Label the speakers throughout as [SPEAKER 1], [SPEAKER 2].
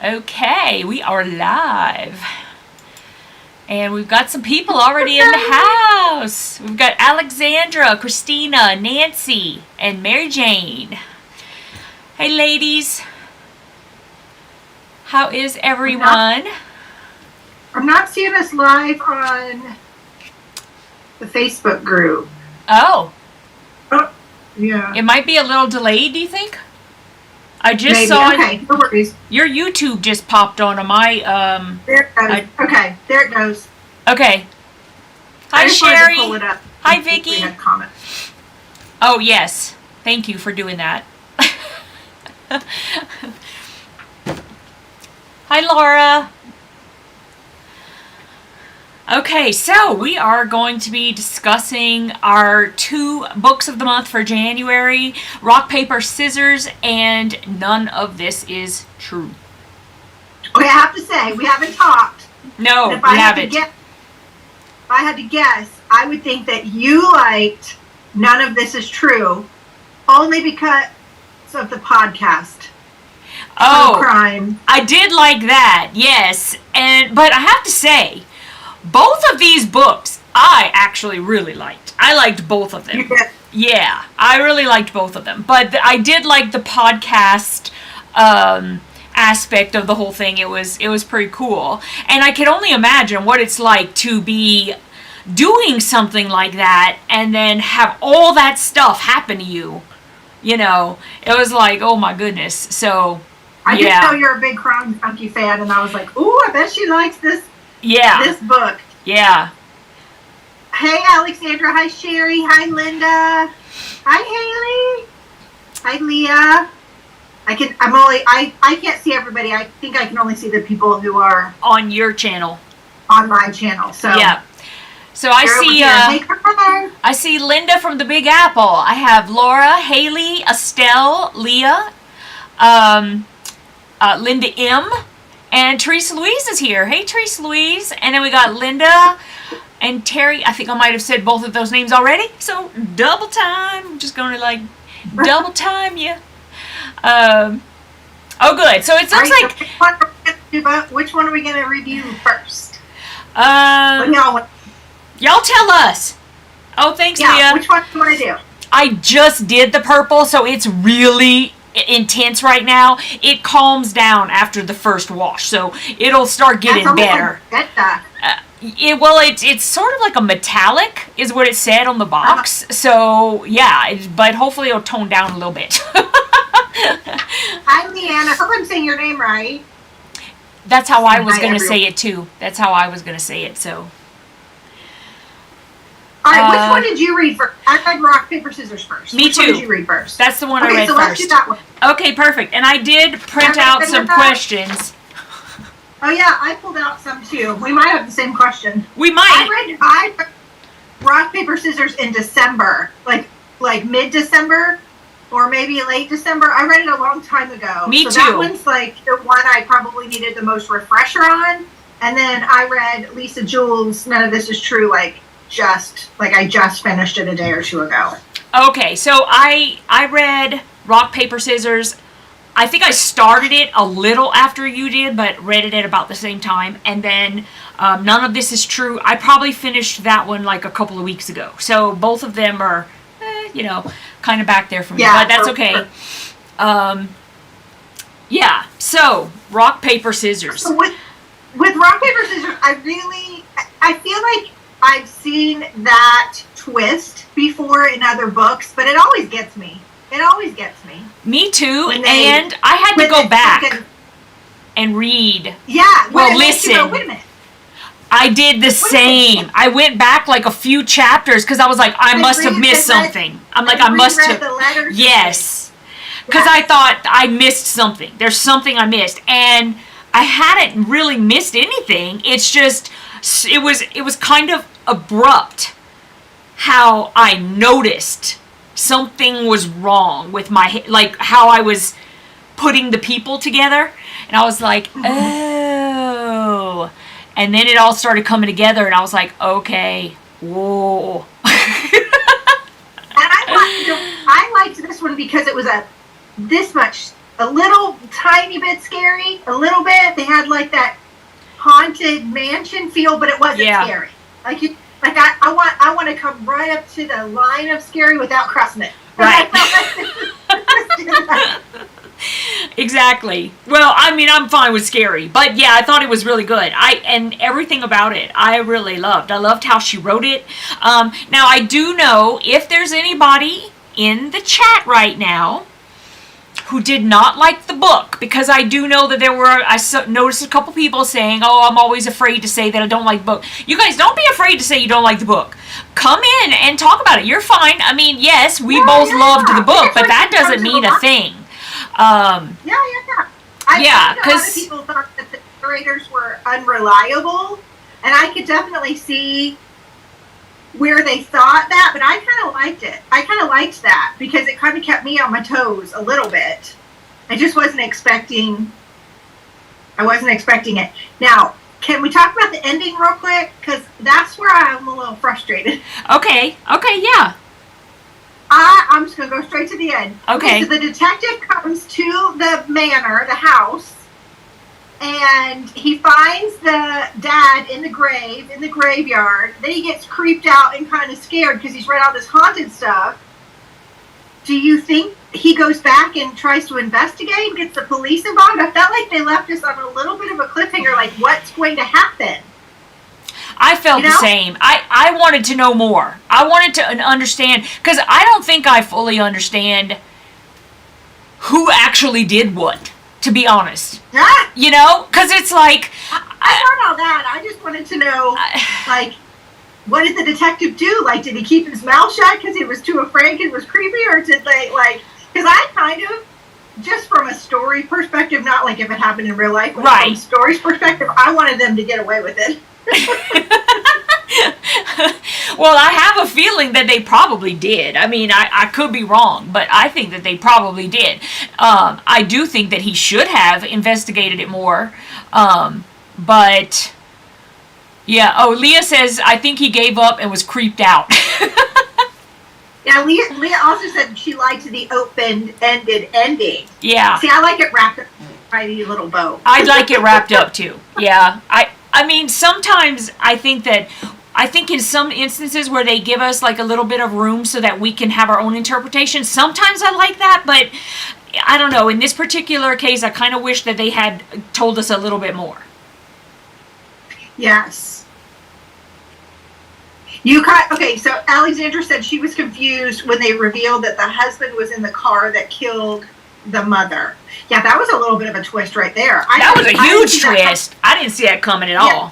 [SPEAKER 1] Okay, we are live. And we've got some people already in the house. We've got Alexandra, Christina, Nancy, and Mary Jane. Hey, ladies. How is everyone?
[SPEAKER 2] I'm not seeing us live on the Facebook group.
[SPEAKER 1] Oh.
[SPEAKER 2] Yeah.
[SPEAKER 1] It might be a little delayed, do you think? I just
[SPEAKER 2] Maybe.
[SPEAKER 1] saw
[SPEAKER 2] Okay, no worries.
[SPEAKER 1] your YouTube just popped on my
[SPEAKER 2] There it goes. Okay, there it goes.
[SPEAKER 1] Okay.
[SPEAKER 2] I
[SPEAKER 1] Hi,
[SPEAKER 2] just wanted to
[SPEAKER 1] Sherry.
[SPEAKER 2] pull it up.
[SPEAKER 1] Hi,
[SPEAKER 2] We
[SPEAKER 1] Vicky.
[SPEAKER 2] had comments.
[SPEAKER 1] Oh, yes. Thank you for doing that. Hi, Laura. Okay, so we are going to be discussing our 2 books of the month for January, Rock, Paper, Scissors, and None of This Is True.
[SPEAKER 2] Okay, I have to say, we haven't talked.
[SPEAKER 1] No,
[SPEAKER 2] If
[SPEAKER 1] we
[SPEAKER 2] I
[SPEAKER 1] haven't.
[SPEAKER 2] If I had to guess, I would think that you liked None of This Is True only because of the podcast.
[SPEAKER 1] Oh,
[SPEAKER 2] Crime.
[SPEAKER 1] I did like that, yes. But I have to say, both of these books I actually really liked. I liked both of them. Yeah, I really liked both of them. But I did like the podcast aspect of the whole thing. It was pretty cool. And I can only imagine what it's like to be doing something like that and then have all that stuff happen to you. You know, it was like, oh my goodness. So,
[SPEAKER 2] I did know you're a big Crime Junkie fan, and I was like, ooh, I bet she likes this book.
[SPEAKER 1] Yeah.
[SPEAKER 2] Hey, Alexandra. Hi, Sherry. Hi, Linda. Hi, Haley. Hi, Leah. I can't see everybody. I think I can only see the people who are
[SPEAKER 1] On your channel.
[SPEAKER 2] on my channel. So
[SPEAKER 1] yeah. So I see Linda from the Big Apple. I have Laura, Haley, Estelle, Leah, Linda M, and Teresa Louise is here. Hey, Teresa Louise. And then we got Linda and Terry. I think I might have said both of those names already. So double time. I'm just going to double time you. Oh, good. So it sounds like.
[SPEAKER 2] Which one are we going to review first?
[SPEAKER 1] Y'all tell us. Oh, thanks, Leah.
[SPEAKER 2] Which one do you want to do?
[SPEAKER 1] I just did the purple, so it's really intense right now. It calms down after the first wash, so it'll start getting better. It's sort of like a metallic, is what it said on the box. So yeah, but hopefully it'll tone down a little bit.
[SPEAKER 2] Hi, Leanne. I hope I'm saying your name right.
[SPEAKER 1] That's how I was going to say it too. That's how I was going to say it. So.
[SPEAKER 2] All right, which one did you read first? I read Rock, Paper, Scissors first.
[SPEAKER 1] Me
[SPEAKER 2] which
[SPEAKER 1] too.
[SPEAKER 2] Which one did you read first?
[SPEAKER 1] That's the one I read
[SPEAKER 2] so
[SPEAKER 1] first.
[SPEAKER 2] Let's do that one.
[SPEAKER 1] Okay, perfect. And I did print out some questions.
[SPEAKER 2] Oh yeah, I pulled out some too. We might have the same question.
[SPEAKER 1] We might.
[SPEAKER 2] I read Rock, Paper, Scissors in December, like mid-December, or maybe late December. I read it a long time ago.
[SPEAKER 1] Me too.
[SPEAKER 2] That one's like the one I probably needed the most refresher on. And then I read Lisa Jewell's None of This Is True, I just finished it a day or two ago. Okay,
[SPEAKER 1] so I read Rock, Paper, Scissors. I think I started it a little after you did, but read it at about the same time. And then None of This Is True. I probably finished that one like a couple of weeks ago. So both of them are, kind of back there for me. Yeah, but that's okay. Yeah, so Rock, Paper, Scissors.
[SPEAKER 2] So with Rock, Paper, Scissors, I feel like I've seen that twist before in other books, but it always gets me.
[SPEAKER 1] Me too, and I had to go back and read.
[SPEAKER 2] Yeah,
[SPEAKER 1] listen.
[SPEAKER 2] Wait a minute.
[SPEAKER 1] I did the same. I went back like a few chapters because I was like, I must have missed something. I'm like, I must have. Yes. Because I thought I missed something. There's something I missed. And I hadn't really missed anything. It's just, it was kind of abrupt how I noticed something was wrong with my, like how I was putting the people together. And I was like, oh. And then it all started coming together, and I was like, okay, whoa.
[SPEAKER 2] And I liked this one because it was a little tiny bit scary, a little bit. They had like that haunted mansion feel, but it wasn't scary. Like I want to come right up to the line of scary without crossing it.
[SPEAKER 1] Right. Exactly. Well, I mean, I'm fine with scary, but yeah, I thought it was really good. And everything about it, I really loved. I loved how she wrote it. Now, I do know if there's anybody in the chat right now who did not like the book, because I do know that I noticed a couple people saying, oh, I'm always afraid to say that I don't like the book. You guys, don't be afraid to say you don't like the book. Come in and talk about it. You're fine. I mean, yes, we both loved the book, but that doesn't mean a thing.
[SPEAKER 2] I think a lot of people thought that the narrators were unreliable, and I could definitely see where they thought that, but I kind of liked it. I kind of liked that because it kind of kept me on my toes a little bit. I just wasn't expecting it. Now, can we talk about the ending real quick? Because that's where I'm a little frustrated.
[SPEAKER 1] Okay, yeah.
[SPEAKER 2] I'm just going to go straight to the end.
[SPEAKER 1] Okay.
[SPEAKER 2] So the detective comes to the manor, the house, and he finds the dad in the graveyard. Then he gets creeped out and kind of scared because he's read all this haunted stuff. Do you think he goes back and tries to investigate, gets the police involved? I felt like they left us on a little bit of a cliffhanger, like what's going to happen?
[SPEAKER 1] I felt the same. I wanted to know more. I wanted to understand, because I don't think I fully understand who actually did what, to be honest.
[SPEAKER 2] Yeah.
[SPEAKER 1] You know? Because it's like...
[SPEAKER 2] I learned all that. I just wanted to know, like, what did the detective do? Like, did he keep his mouth shut because he was too afraid because it was creepy? Or did they, like... Because I kind of, just from a story perspective, not like if it happened in real life, but from a story's perspective, I wanted them to get away with it.
[SPEAKER 1] Well, I have a feeling that they probably did. I mean, I could be wrong, but I think that they probably did. I do think that he should have investigated it more. But, yeah. Oh, Leah says, I think he gave up and was creeped out.
[SPEAKER 2] Yeah, Leah also said she liked the open-ended ending.
[SPEAKER 1] Yeah.
[SPEAKER 2] See, I like it wrapped up in a tiny little bow.
[SPEAKER 1] I'd like it wrapped up, too. Yeah. I mean, sometimes I think in some instances where they give us like a little bit of room so that we can have our own interpretation, sometimes I like that, but I don't know. In this particular case, I kind of wish that they had told us a little bit more.
[SPEAKER 2] Yes. Okay, so Alexandra said she was confused when they revealed that the husband was in the car that killed the mother. Yeah, that was a little bit of a twist right there.
[SPEAKER 1] That was a huge twist. I didn't see that coming at all.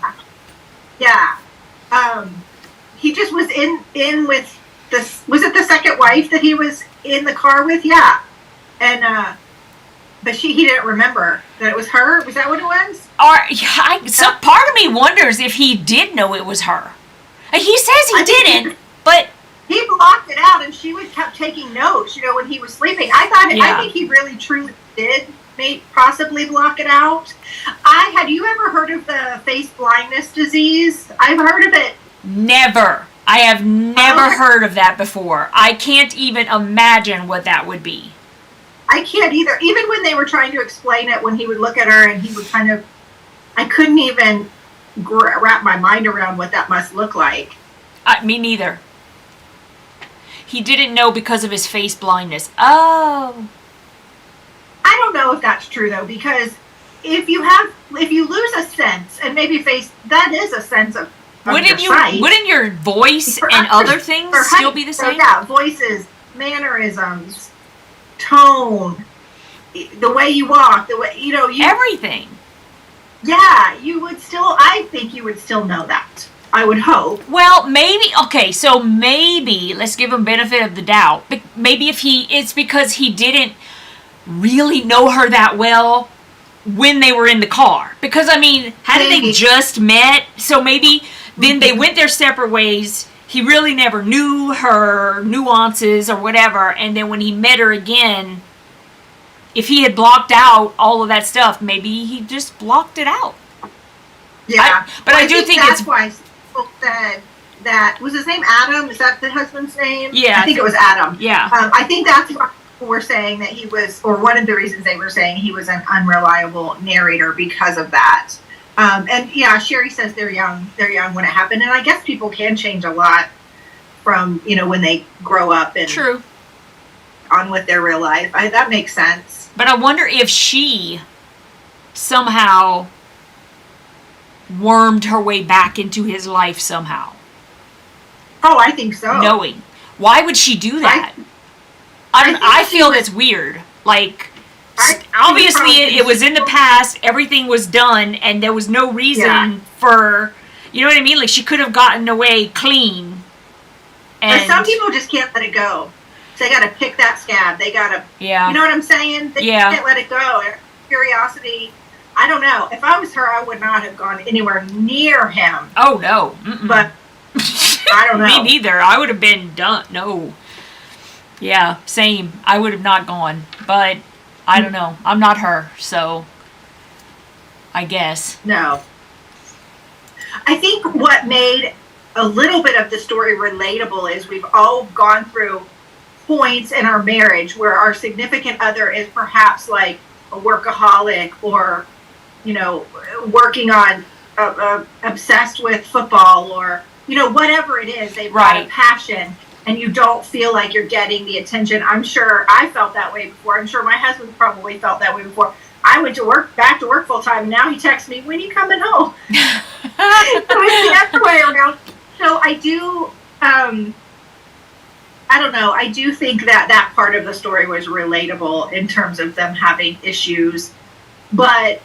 [SPEAKER 2] Yeah. He just was in with this. Was it the second wife that he was in the car with? Yeah. And but he didn't remember that it was her. Was that what it was?
[SPEAKER 1] Some part of me wonders if he did know it was her. He says he didn't, but
[SPEAKER 2] he blocked it out, and she kept taking notes. You know, when he was sleeping, I think he really truly did possibly block it out. Had you ever heard of the face blindness disease? I've heard of it.
[SPEAKER 1] Never. I have never heard of that before. I can't even imagine what that would be.
[SPEAKER 2] I can't either. Even when they were trying to explain it, when he would look at her and he would kind of, I couldn't even wrap my mind around what that must look like.
[SPEAKER 1] Me neither. He didn't know because of his face blindness. Oh.
[SPEAKER 2] I don't know if that's true though, because if you lose a sense, and maybe that is a sense of
[SPEAKER 1] wouldn't your voice and other things still be the same?
[SPEAKER 2] Yeah, voices, mannerisms, tone, the way you walk, the way
[SPEAKER 1] everything.
[SPEAKER 2] Yeah, I think you would still know that. I would hope.
[SPEAKER 1] Well, maybe let's give him benefit of the doubt. Maybe it's because he didn't really know her that well when they were in the car. Because, I mean, hadn't they just met? So maybe then they went their separate ways. He really never knew her nuances or whatever. And then when he met her again, if he had blocked out all of that stuff, maybe he just blocked it out.
[SPEAKER 2] Yeah.
[SPEAKER 1] I do think
[SPEAKER 2] that's why people said that. Was his name Adam? Is that the husband's name?
[SPEAKER 1] Yeah.
[SPEAKER 2] I think it was Adam.
[SPEAKER 1] Yeah.
[SPEAKER 2] I think that's why were saying that he was, or one of the reasons they were saying he was an unreliable narrator because of that. And yeah, Sherry says they're young when it happened. And I guess people can change a lot from, when they grow up and
[SPEAKER 1] True.
[SPEAKER 2] On with their real life. That makes sense.
[SPEAKER 1] But I wonder if she somehow wormed her way back into his life somehow.
[SPEAKER 2] Oh, I think so.
[SPEAKER 1] Knowing. Why would she do that? I feel it's weird. Like, obviously it was in the past, everything was done, and there was no reason for, you know what I mean? Like, she could have gotten away clean.
[SPEAKER 2] But some people just can't let it go. So they got to pick that scab. They got to, you know what I'm saying? They can't let it go. Curiosity. I don't know. If I was her, I would not have gone anywhere near him.
[SPEAKER 1] Oh, no. Mm-mm.
[SPEAKER 2] But I don't know.
[SPEAKER 1] Me neither. I would have been done. No. Yeah, same. I would have not gone. But I don't know. I'm not her, so I guess.
[SPEAKER 2] No. I think what made a little bit of the story relatable is we've all gone through points in our marriage where our significant other is perhaps like a workaholic or, working on, obsessed with football or, whatever it is, they've got a passion and you don't feel like you're getting the attention. I'm sure I felt that way before. I'm sure my husband probably felt that way before. I went to work, back to work full time, and now he texts me, when are you coming home? So it's the other way around. So I do, I don't know. I do think that part of the story was relatable in terms of them having issues, but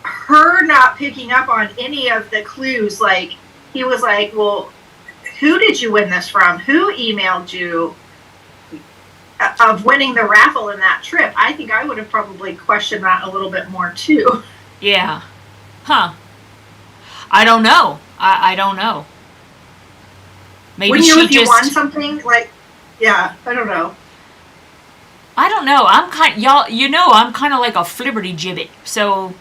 [SPEAKER 2] her not picking up on any of the clues, like he was like, well, who did you win this from? Who emailed you of winning the raffle in that trip? I think I would have probably questioned that a little bit more too.
[SPEAKER 1] Yeah. Huh. I don't know. I don't know. Maybe
[SPEAKER 2] Wouldn't you if you won something? Like, yeah, I don't know.
[SPEAKER 1] I don't know. I'm kind of like a flibberty gibbet, so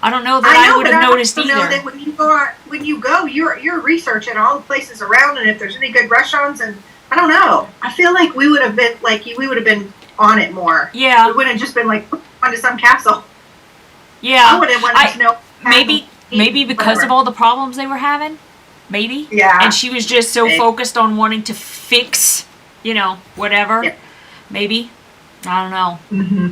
[SPEAKER 1] I don't know that I would have noticed either. I know that
[SPEAKER 2] when you go, you're researching all the places around, and if there's any good restaurants, and I don't know. I feel like we would have been on it more.
[SPEAKER 1] Yeah,
[SPEAKER 2] we wouldn't have just been like onto some castle.
[SPEAKER 1] Yeah,
[SPEAKER 2] I would have wanted to know.
[SPEAKER 1] Maybe because of all the problems they were having. Maybe.
[SPEAKER 2] Yeah.
[SPEAKER 1] And she was just so focused on wanting to fix, whatever. Yeah. Maybe. I don't know.
[SPEAKER 2] Mm-hmm.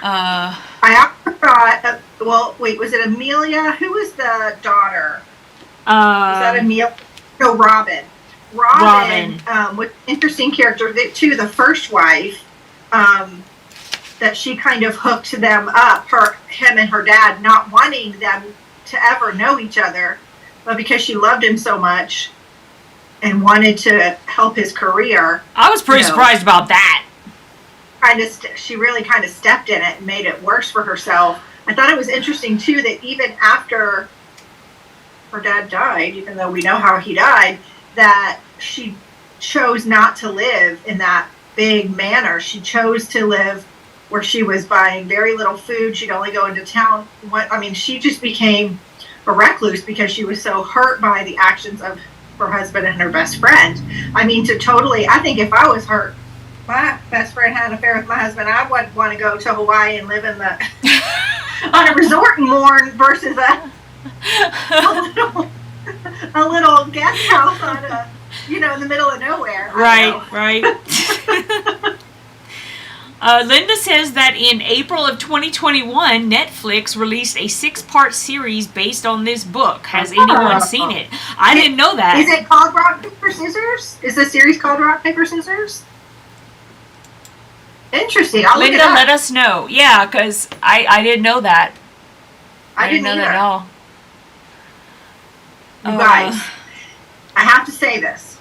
[SPEAKER 2] I also thought, was it Amelia? Who was the daughter? Was that Amelia? No, Robin. Robin. Was an interesting character, too. The first wife, that she kind of hooked them up, him and her dad, not wanting them to ever know each other, but because she loved him so much and wanted to help his career.
[SPEAKER 1] I was pretty surprised about that.
[SPEAKER 2] She really kind of stepped in it and made it worse for herself. I thought it was interesting, too, that even after her dad died, even though we know how he died, that she chose not to live in that big manor. She chose to live where she was buying very little food. She'd only go into town. She just became a recluse because she was so hurt by the actions of her husband and her best friend. I think if I was hurt, my best friend had an affair with my husband, I would want to go to Hawaii and live on a resort and mourn versus a little guest house on in the middle of nowhere.
[SPEAKER 1] Right. Linda says that in April of 2021, Netflix released a 6-part series based on this book. Has anyone seen it? I didn't know that.
[SPEAKER 2] Is it called Rock, Paper, Scissors? Is the series called Rock, Paper, Scissors? Interesting. I'll look it up.
[SPEAKER 1] Linda, let us know. Yeah, because I didn't know that.
[SPEAKER 2] I didn't know
[SPEAKER 1] that at all.
[SPEAKER 2] You guys, I have to say this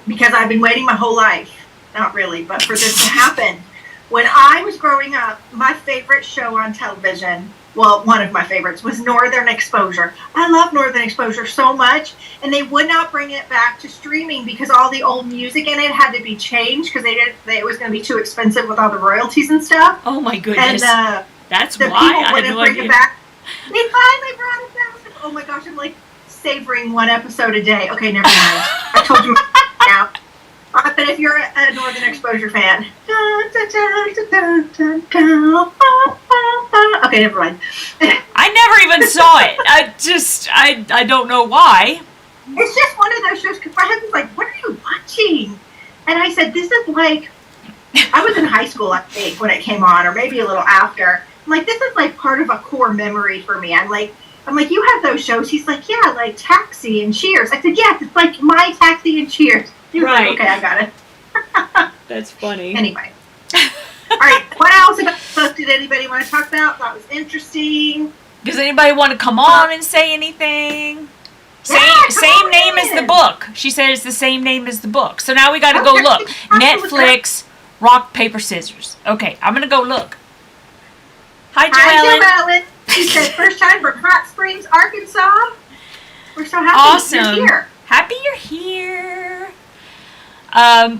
[SPEAKER 2] because I've been waiting my whole life. Not really, but for this to happen. When I was growing up, my favorite show on television, one of my favorites, was Northern Exposure. I love Northern Exposure so much, and they would not bring it back to streaming because all the old music in it had to be changed because it was going to be too expensive with all the royalties and stuff.
[SPEAKER 1] Oh my goodness.
[SPEAKER 2] And
[SPEAKER 1] that's
[SPEAKER 2] the
[SPEAKER 1] why
[SPEAKER 2] people
[SPEAKER 1] I
[SPEAKER 2] wouldn't bring it back. They finally brought it back. Oh my gosh, I'm like savoring one episode a day. Okay, never mind. I told you now. But if you're a Northern Exposure fan. Okay, never mind.
[SPEAKER 1] I never even saw it. I don't know why.
[SPEAKER 2] It's just one of those shows, because my husband's like, what are you watching? And I said, this is like, I was in high school, I think, when it came on, or maybe a little after. I'm like, this is like part of a core memory for me. I'm like, you have those shows? He's like, yeah, like Taxi and Cheers. I said, yes, it's like my Taxi and Cheers. He was
[SPEAKER 1] right.
[SPEAKER 2] like, okay, I got it.
[SPEAKER 1] That's funny.
[SPEAKER 2] Anyway. All right, what else about the book did anybody want to talk about? That was interesting.
[SPEAKER 1] Does anybody want to come on and say anything?
[SPEAKER 2] Yeah,
[SPEAKER 1] Same name as the book. She said it's the same name as the book. So now we got to go look. Netflix, rock, paper, scissors. Okay, I'm going to go look. Hi, Joellen.
[SPEAKER 2] Hi, Joellen. She said first time from Hot Springs, Arkansas. We're so happy you're here.
[SPEAKER 1] Happy you're here.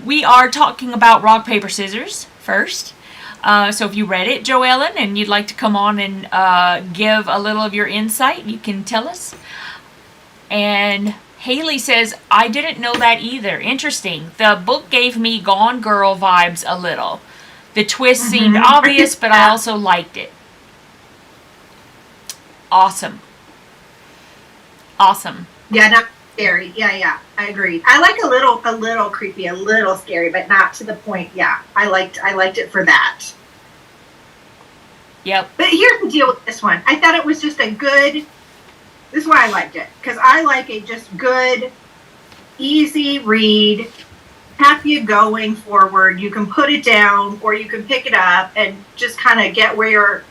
[SPEAKER 1] We are talking about rock, paper, scissors first. So if you read it, Joellen, and you'd like to come on and give a little of your insight, you can tell us. And Haley says, I didn't know that either. Interesting. The book gave me Gone Girl vibes a little. The twist seemed obvious, but I also liked it. Awesome. Awesome.
[SPEAKER 2] Yeah, not scary. Yeah, I agree. I like a little creepy, a little scary, but not to the point. Yeah, I liked it for that.
[SPEAKER 1] Yep.
[SPEAKER 2] But here's the deal with this one. I thought it was just a good. This is why I liked it, because I like a just good, easy read. Have you going forward. You can put it down, or you can pick it up and just kind of get where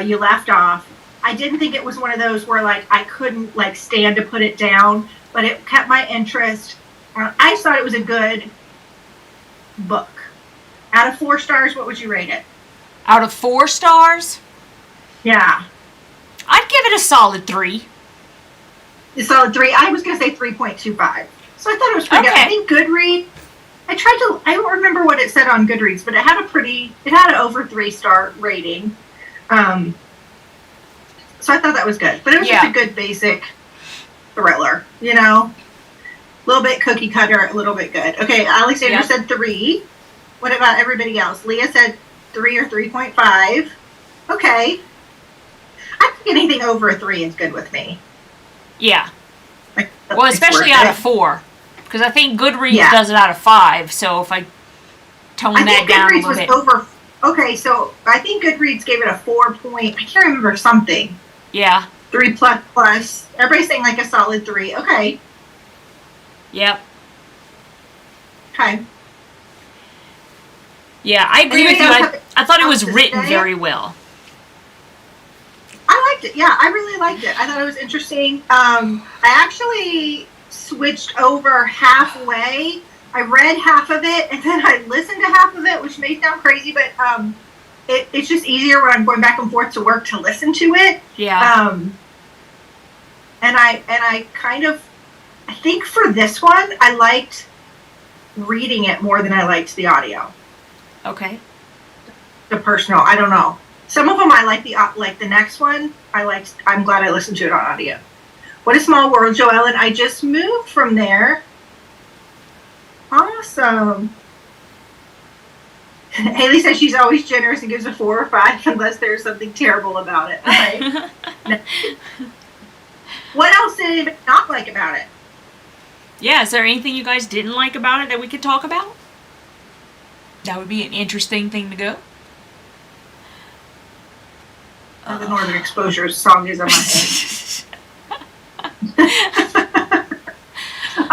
[SPEAKER 2] you left off. I didn't think it was one of those where like I couldn't like stand to put it down, but it kept my interest. I just thought it was a good book. Out of 4 stars, what would you rate it?
[SPEAKER 1] Out of 4 stars?
[SPEAKER 2] Yeah.
[SPEAKER 1] I'd give it a solid 3.
[SPEAKER 2] A solid 3. I was going to say 3.25. So I thought it was pretty good. I think Goodreads, I don't remember what it said on Goodreads, but it had an over 3-star rating. So I thought that was good. But it was just a good basic thriller, you know? A little bit cookie cutter, a little bit good. Okay, Alexander said 3. What about everybody else? Leah said 3 or 3.5. Okay. I think anything over a 3 is good with me.
[SPEAKER 1] Yeah.
[SPEAKER 2] Like,
[SPEAKER 1] well, especially out of 4. Because I think Goodreads does it out of 5. So if I tone that down a little bit.
[SPEAKER 2] Okay, so I think Goodreads gave it a 4 point. I can't remember something.
[SPEAKER 1] Yeah.
[SPEAKER 2] 3 plus. Everybody's saying like a solid 3. Okay.
[SPEAKER 1] Yep.
[SPEAKER 2] Okay.
[SPEAKER 1] Yeah, I agree with you. I thought it was written very well.
[SPEAKER 2] I liked it. Yeah, I really liked it. I thought it was interesting. I actually switched over halfway. I read half of it, and then I listened to half of it, which may sound crazy, but it's just easier when I'm going back and forth to work to listen to it.
[SPEAKER 1] Yeah.
[SPEAKER 2] And I kind of, I think for this one, I liked reading it more than I liked the audio.
[SPEAKER 1] Okay.
[SPEAKER 2] The personal, I don't know. Some of them I like the next one. I'm glad I listened to it on audio. What a small world, Joellen. I just moved from there. Awesome. Haley says she's always generous and gives a 4 or 5 unless there's something terrible about it. Okay. What else did anybody not like about it?
[SPEAKER 1] Yeah, is there anything you guys didn't like about it that we could talk about? That would be an interesting thing to go.
[SPEAKER 2] The Northern Exposure song is on my head.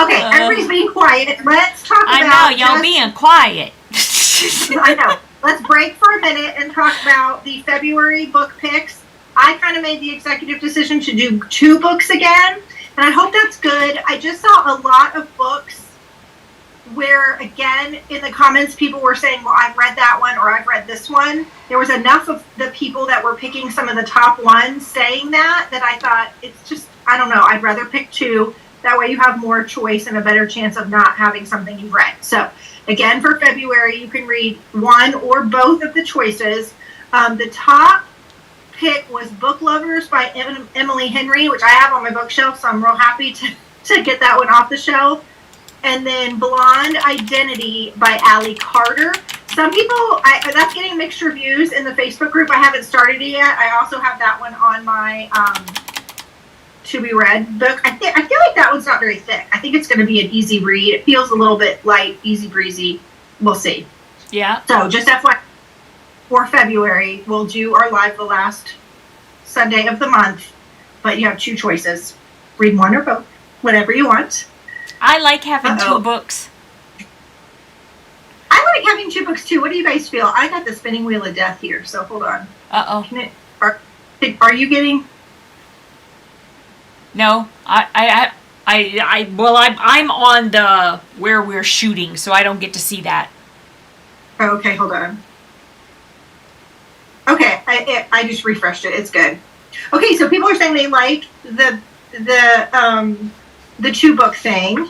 [SPEAKER 2] Okay, everybody's being quiet. Let's talk about...
[SPEAKER 1] I know, y'all being quiet.
[SPEAKER 2] I know. Let's break for a minute and talk about the February book picks. I kind of made the executive decision to do 2 books again, and I hope that's good. I just saw a lot of books where, again, in the comments, people were saying, well, I've read that one or I've read this one. There was enough of the people that were picking some of the top ones saying that I thought it's just, I don't know, I'd rather pick 2. That way you have more choice and a better chance of not having something you've read. So, again, for February, you can read one or both of the choices. The top pick was Book Lovers by Emily Henry, which I have on my bookshelf, so I'm real happy to get that one off the shelf. And then Blonde Identity by Allie Carter. Some people, that's getting mixed reviews in the Facebook group. I haven't started it yet. I also have that one on my to be read book. I feel like that one's not very thick. I think it's going to be an easy read. It feels a little bit light, easy breezy. We'll see.
[SPEAKER 1] Yeah.
[SPEAKER 2] So just FYI, for February, we'll do our live the last Sunday of the month. But you have 2 choices. Read one or both. Whatever you want.
[SPEAKER 1] I like having 2 books.
[SPEAKER 2] I like having 2 books too. What do you guys feel? I got the spinning wheel of death here, so hold on.
[SPEAKER 1] Uh-oh.
[SPEAKER 2] Are you getting?
[SPEAKER 1] No, I'm on the where we're shooting, so I don't get to see that.
[SPEAKER 2] Oh, okay, hold on. Okay, I just refreshed it. It's good. Okay, so people are saying they like the 2 book thing.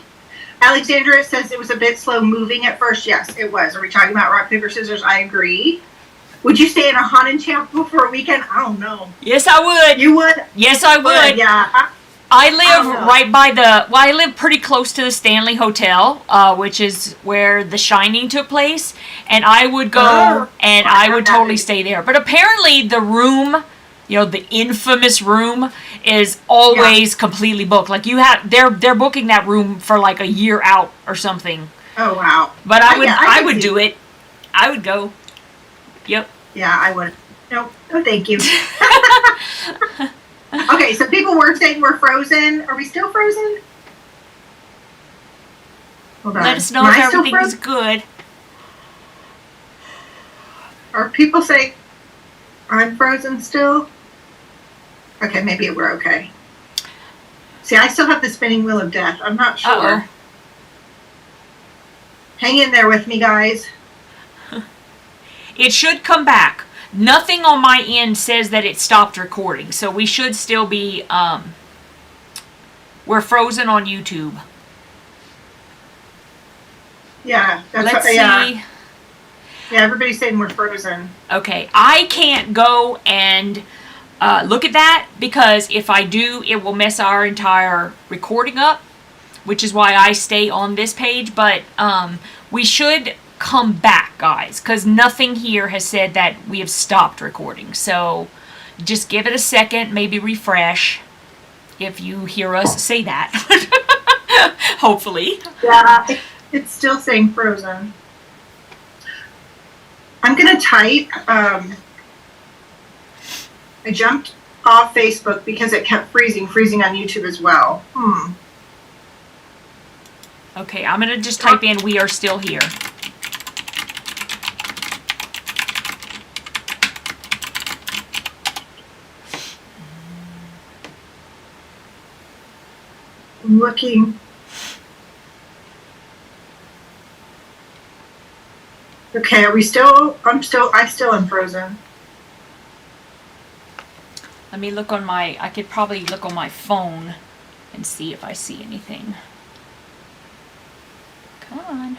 [SPEAKER 2] Alexandra says it was a bit slow moving at first. Yes, it was. Are we talking about rock, paper, scissors? I agree. Would you stay in a haunted chapel for a weekend? I don't know.
[SPEAKER 1] Yes, I would.
[SPEAKER 2] You would?
[SPEAKER 1] Yes, I would.
[SPEAKER 2] Yeah.
[SPEAKER 1] I live right by I live pretty close to the Stanley Hotel, which is where The Shining took place. And I would go and I would totally stay there. But apparently the room, the infamous room is always completely booked. Like they're booking that room for like a year out or something.
[SPEAKER 2] Oh, wow.
[SPEAKER 1] But I would do it. I would go. Yep.
[SPEAKER 2] Yeah, I would. No, thank you. Okay, so people were saying we're frozen. Are we still frozen? Hold on.
[SPEAKER 1] Let us know if everything's good.
[SPEAKER 2] Are people saying I'm frozen still? Okay, maybe we're okay. See, I still have the spinning wheel of death. I'm not sure.
[SPEAKER 1] Uh-oh.
[SPEAKER 2] Hang in there with me, guys.
[SPEAKER 1] It should come back. Nothing on my end says that it stopped recording, so we should still be, we're frozen on YouTube.
[SPEAKER 2] Yeah.
[SPEAKER 1] Let's see.
[SPEAKER 2] Yeah, everybody's saying we're frozen.
[SPEAKER 1] Okay, I can't go and look at that, because if I do, it will mess our entire recording up, which is why I stay on this page, but we should come back, guys, because nothing here has said that we have stopped recording. So just give it a second, maybe refresh if you hear us say that. Hopefully.
[SPEAKER 2] Yeah, it's still saying frozen. I'm gonna type I jumped off Facebook because it kept freezing on YouTube as well.
[SPEAKER 1] Okay, I'm gonna just type in "we are still here."
[SPEAKER 2] I'm looking. Okay, are we still? I still am frozen.
[SPEAKER 1] Let me look on I could probably look on my phone and see if I see anything. Come on.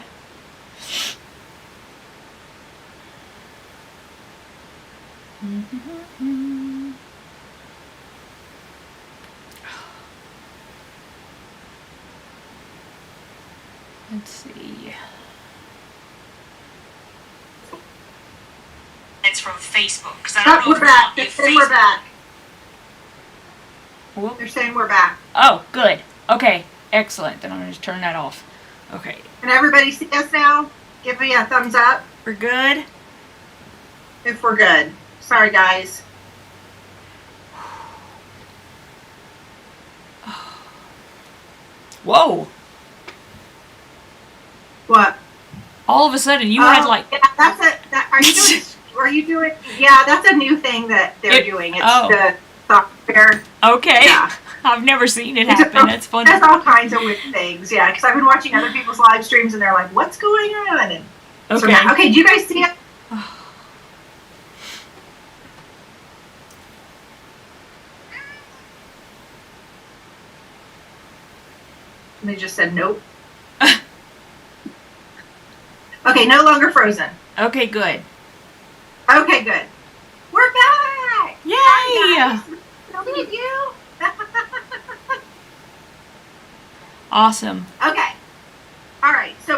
[SPEAKER 1] Let's see. It's from Facebook, because I don't know
[SPEAKER 2] we're back. They're saying we're back.
[SPEAKER 1] Whoop.
[SPEAKER 2] They're saying we're back.
[SPEAKER 1] Oh, good. Okay, excellent. Then I'm going to turn that off. Okay.
[SPEAKER 2] Can everybody see us now? Give me a thumbs up
[SPEAKER 1] We're good?
[SPEAKER 2] if we're good. Sorry, guys.
[SPEAKER 1] Whoa.
[SPEAKER 2] What?
[SPEAKER 1] All of a sudden, you had like...
[SPEAKER 2] Yeah, are you doing? Yeah, that's a new thing that they're doing. It's the software.
[SPEAKER 1] Okay.
[SPEAKER 2] Yeah.
[SPEAKER 1] I've never seen it happen. That's funny.
[SPEAKER 2] There's all kinds of weird things. Yeah, because I've been watching other people's live streams and they're like, what's going on? And
[SPEAKER 1] okay.
[SPEAKER 2] So now, okay, do you guys see it? And they just said nope. Okay, no longer frozen.
[SPEAKER 1] Okay, good.
[SPEAKER 2] Okay, good. We're back!
[SPEAKER 1] Yay!
[SPEAKER 2] Hi, guys. Look at you.
[SPEAKER 1] Awesome.
[SPEAKER 2] Okay.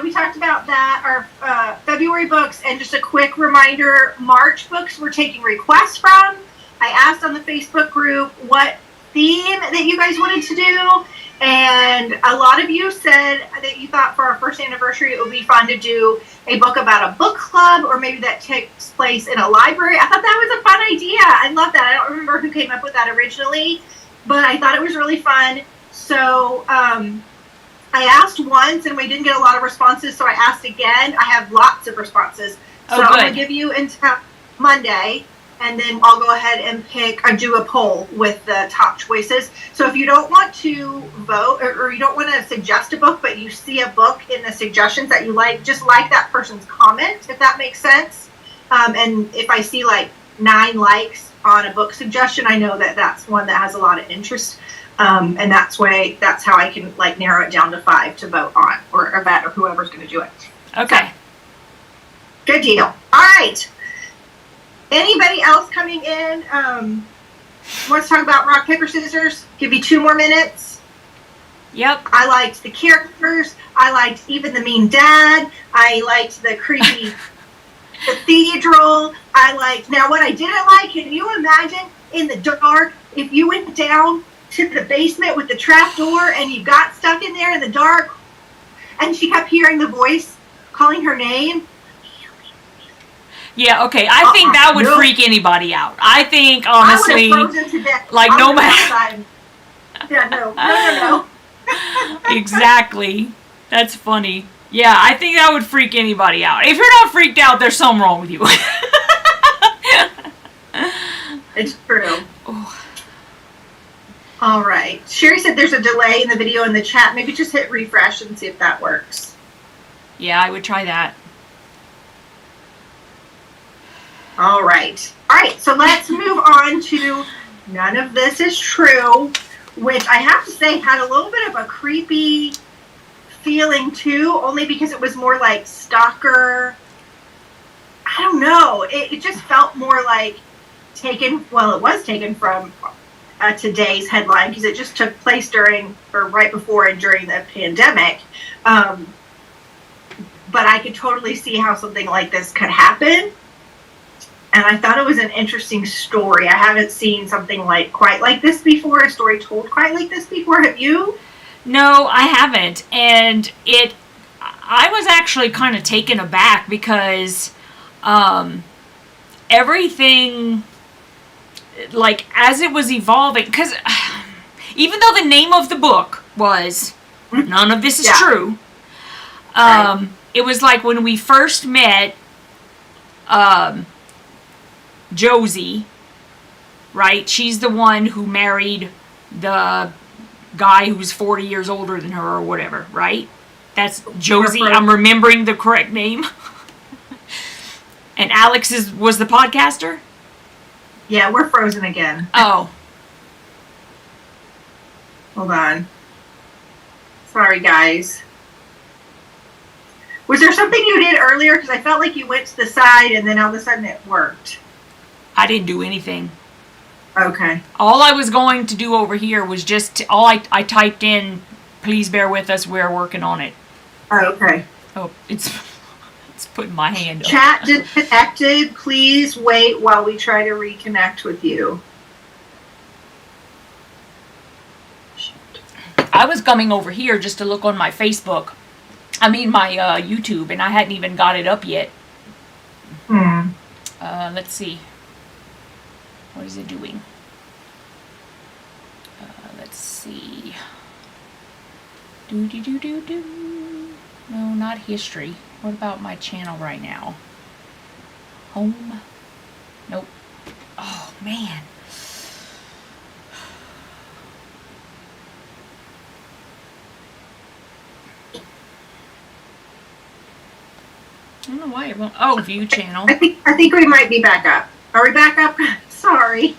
[SPEAKER 2] we talked about that, our February books, and just a quick reminder, March books we're taking requests from. I asked on the Facebook group what theme that you guys wanted to do, and a lot of you said that you thought for our first anniversary it would be fun to do a book about a book club, or maybe that takes place in a library. I thought that was a fun idea. I love that. I don't remember who came up with that originally, but I thought it was really fun. So I asked once and we didn't get a lot of responses, so I asked again. I have lots of responses. So I'm going to give you until Monday, and then I'll go ahead and do a poll with the top choices. So if you don't want to vote, or you don't want to suggest a book, but you see a book in the suggestions that you like, just like that person's comment, if that makes sense. And if I see like 9 likes on a book suggestion, I know that that's one that has a lot of interest. And that's how I can like narrow it down to 5 to vote on, or Yvette, or whoever's going to do it.
[SPEAKER 1] Okay.
[SPEAKER 2] So, good deal. All right. Anybody else coming in? Want to talk about rock, paper, scissors? Give you 2 more minutes.
[SPEAKER 1] Yep.
[SPEAKER 2] I liked the characters. I liked even the mean dad. I liked the creepy cathedral. Now what I didn't like, can you imagine in the dark if you went down to the basement with the trap door and you got stuck in there in the dark and she kept hearing the voice calling her name?
[SPEAKER 1] Yeah, okay. I think that would freak anybody out. I think, honestly, like, no matter...
[SPEAKER 2] Yeah, no.
[SPEAKER 1] Exactly. That's funny. Yeah, I think that would freak anybody out. If you're not freaked out, there's something wrong with you.
[SPEAKER 2] It's true. All right. Sherry said there's a delay in the video in the chat. Maybe just hit refresh and see if that works.
[SPEAKER 1] Yeah, I would try that.
[SPEAKER 2] All right, so let's move on to None of This Is True, which I have to say had a little bit of a creepy feeling too, only because it was more like stalker. I don't know. It just felt more like it was taken from today's headline, because it just took place right before and during the pandemic. But I could totally see how something like this could happen. And I thought it was an interesting story. I haven't seen something quite like this before, a story told quite like this before. Have you?
[SPEAKER 1] No, I haven't. And I was actually kind of taken aback because everything, like, as it was evolving, because even though the name of the book was None of This Is True, right. It was like when we first met Josie, right? She's the one who married the guy who's 40 years older than her or whatever, right? That's Josie. I'm remembering the correct name. And Alex was the podcaster?
[SPEAKER 2] Yeah, we're frozen again.
[SPEAKER 1] Oh.
[SPEAKER 2] Hold on. Sorry, guys. Was there something you did earlier? Because I felt like you went to the side and then all of a sudden it worked.
[SPEAKER 1] I didn't do anything.
[SPEAKER 2] Okay.
[SPEAKER 1] All I was going to do over here was I typed in, please bear with us, we're working on it.
[SPEAKER 2] Oh, okay.
[SPEAKER 1] Oh, it's putting my hand up.
[SPEAKER 2] Chat disconnected. Please wait while we try to reconnect with you.
[SPEAKER 1] I was coming over here just to look on my Facebook. My YouTube, and I hadn't even got it up yet. Let's see. What is it doing? Let's see. Do. No, not history. What about my channel right now? Home. Nope. Oh, man. I don't know why it won't. Oh, view channel.
[SPEAKER 2] I think we might be back up. Are we back up? Sorry.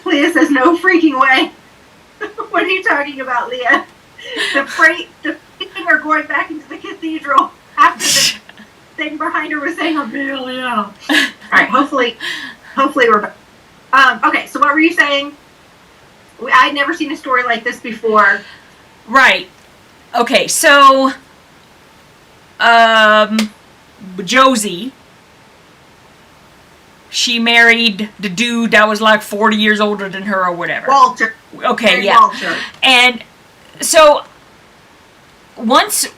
[SPEAKER 2] Leah says no freaking way. What are you talking about, Leah? The freaking are going back into the cathedral after the thing behind her was saying, "Oh, Leah." All right, hopefully we're back. Okay, so what were you saying? I'd never seen a story like this before.
[SPEAKER 1] Right. Okay, so Josie, she married the dude that was like 40 years older than her or whatever.
[SPEAKER 2] Walter.
[SPEAKER 1] Okay, yeah.
[SPEAKER 2] Walter.
[SPEAKER 1] And so once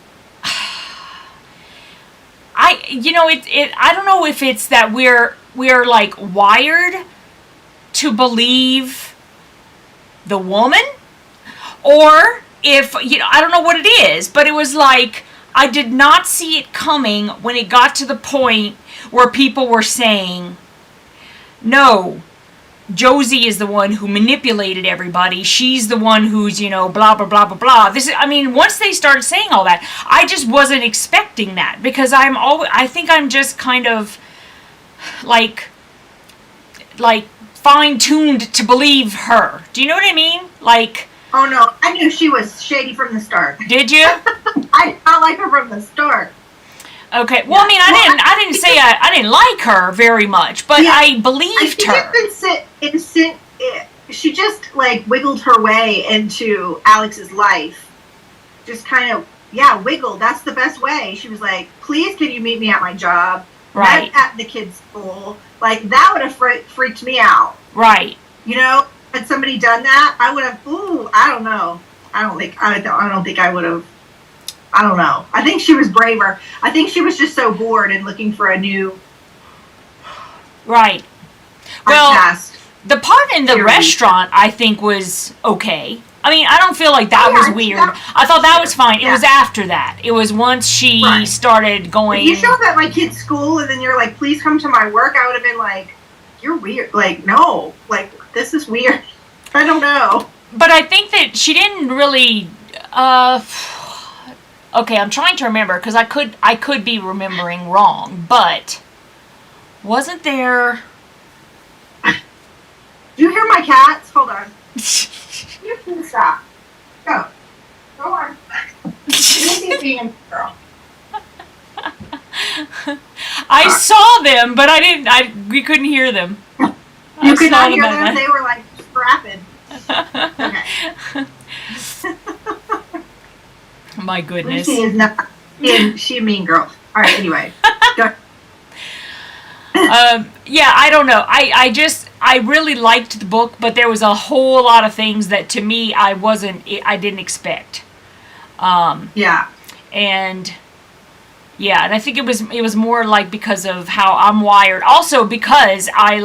[SPEAKER 1] I don't know if it's that we're like wired to believe the woman, or if I don't know what it is, but it was like I did not see it coming when it got to the point where people were saying, no, Josie is the one who manipulated everybody. She's the one who's, blah, blah, blah, blah, blah. Once they started saying all that, I just wasn't expecting that, because I think I'm just kind of like fine-tuned to believe her. Do you know what I mean? Like,
[SPEAKER 2] oh no, I knew she was shady from the start.
[SPEAKER 1] Did you?
[SPEAKER 2] I did not like her from the start.
[SPEAKER 1] Okay. Well, yeah. I didn't say I didn't like her very much, but yeah, I believed her.
[SPEAKER 2] She just like wiggled her way into Alex's life. Just kind of, wiggled. That's the best way. She was like, "Please, can you meet me at my job?"
[SPEAKER 1] Right.
[SPEAKER 2] At the kids' school. Like, that would have freaked me out.
[SPEAKER 1] Right.
[SPEAKER 2] Had somebody done that, I would have. I don't know. I don't think I would have. I don't know. I think she was braver. I think she was just so bored and looking for a new.
[SPEAKER 1] Right. Well, the part in the restaurant, I think, was okay. I don't feel like that was weird. I thought that was fine. It was after that. It was once she started going.
[SPEAKER 2] If you show up at my kid's school and then you're like, "Please come to my work," I would have been like, "You're weird." Like, no. Like, this is weird. I don't know.
[SPEAKER 1] But I think that she didn't really. Okay, I'm trying to remember, because I could be remembering wrong, but wasn't there?
[SPEAKER 2] Do you hear my cats? Hold on. You can stop. Go on. Girl.
[SPEAKER 1] I saw them, but we couldn't hear them.
[SPEAKER 2] You could not hear them? They were like scrapping. Okay.
[SPEAKER 1] My goodness.
[SPEAKER 2] She is not. She a mean girl. All right. Anyway. Go.
[SPEAKER 1] Yeah, I don't know. I really liked the book, but there was a whole lot of things that to me I didn't expect.
[SPEAKER 2] Yeah.
[SPEAKER 1] And I think it was more like because of how I'm wired. Also because I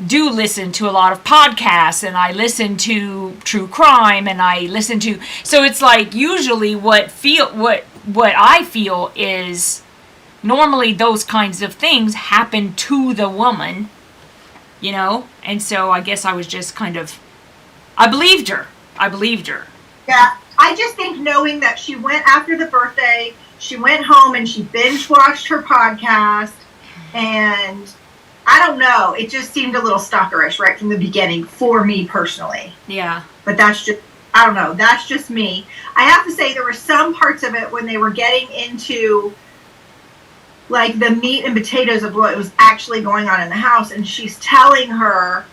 [SPEAKER 1] do listen to a lot of podcasts, and I listen to true crime, and I listen to, so it's like usually what I feel is normally those kinds of things happen to the woman, and so I guess I was just kind of, I believed her.
[SPEAKER 2] Yeah, I just think knowing that she went after the birthday, she went home and she binge watched her podcast, and I don't know, it just seemed a little stalkerish right from the beginning for me personally.
[SPEAKER 1] Yeah.
[SPEAKER 2] But that's just, I don't know, that's just me. I have to say there were some parts of it when they were getting into like the meat and potatoes of what was actually going on in the house, and she's telling her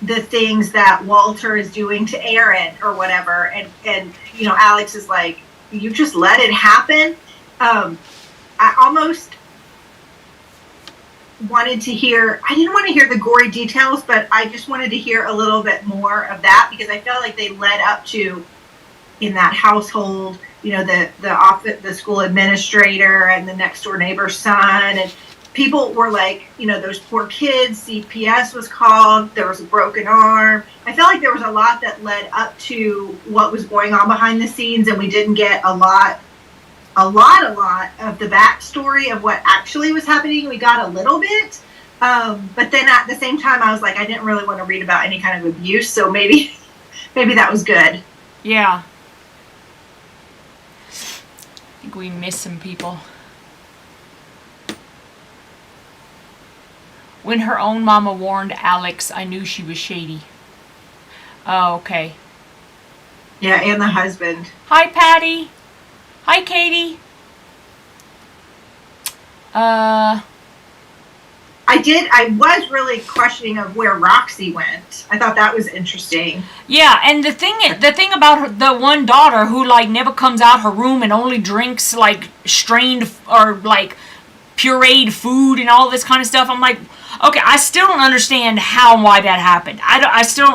[SPEAKER 2] the things that Walter is doing to Aaron or whatever, and Alex is like, you just let it happen. I almost wanted to hear, I didn't want to hear the gory details, but I just wanted to hear a little bit more of that, because I felt like they led up to, in that household, the school administrator and the next door neighbor's son, and people were like, those poor kids, CPS was called, there was a broken arm. I felt like there was a lot that led up to what was going on behind the scenes, and we didn't get a lot of the backstory of what actually was happening. We got a little bit, but then at the same time, I was like, I didn't really want to read about any kind of abuse, so maybe that was good.
[SPEAKER 1] Yeah. I think we miss some people. When her own mama warned Alex, I knew she was shady. Oh, okay.
[SPEAKER 2] Yeah, and the husband.
[SPEAKER 1] Hi, Patty. Hi, Katie.
[SPEAKER 2] I was really questioning of where Roxy went. I thought that was interesting.
[SPEAKER 1] Yeah, and the thing about the one daughter who like never comes out her room and only drinks like strained or like pureed food and all this kind of stuff. I'm like, okay, I still don't understand how and why that happened. I don't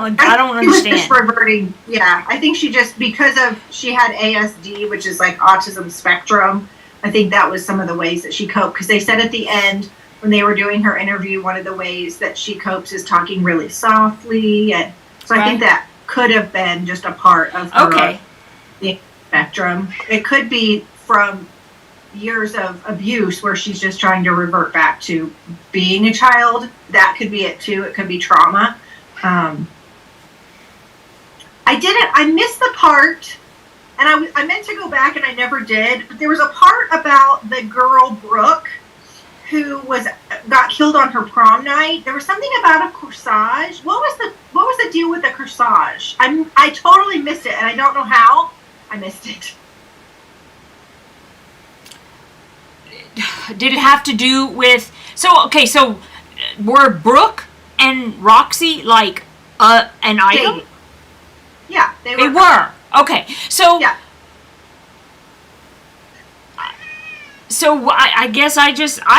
[SPEAKER 1] understand.
[SPEAKER 2] Was just reverting. Yeah, I think she had ASD, which is like autism spectrum. I think that was some of the ways that she coped, because they said at the end when they were doing her interview, one of the ways that she copes is talking really softly, and so I think that could have been just a part of her spectrum. It could be from years of abuse where she's just trying to revert back to being a child. That could be it too. It could be trauma. I missed the part, and I meant to go back and I never did, but there was a part about the girl Brooke who got killed on her prom night. There was something about a corsage. What was the deal with the corsage? I totally missed it, and I don't know how I missed it.
[SPEAKER 1] Did it have to do with so were Brooke and Roxy like an item?
[SPEAKER 2] Yeah, they were.
[SPEAKER 1] They were. Okay. So
[SPEAKER 2] yeah.
[SPEAKER 1] So I guess I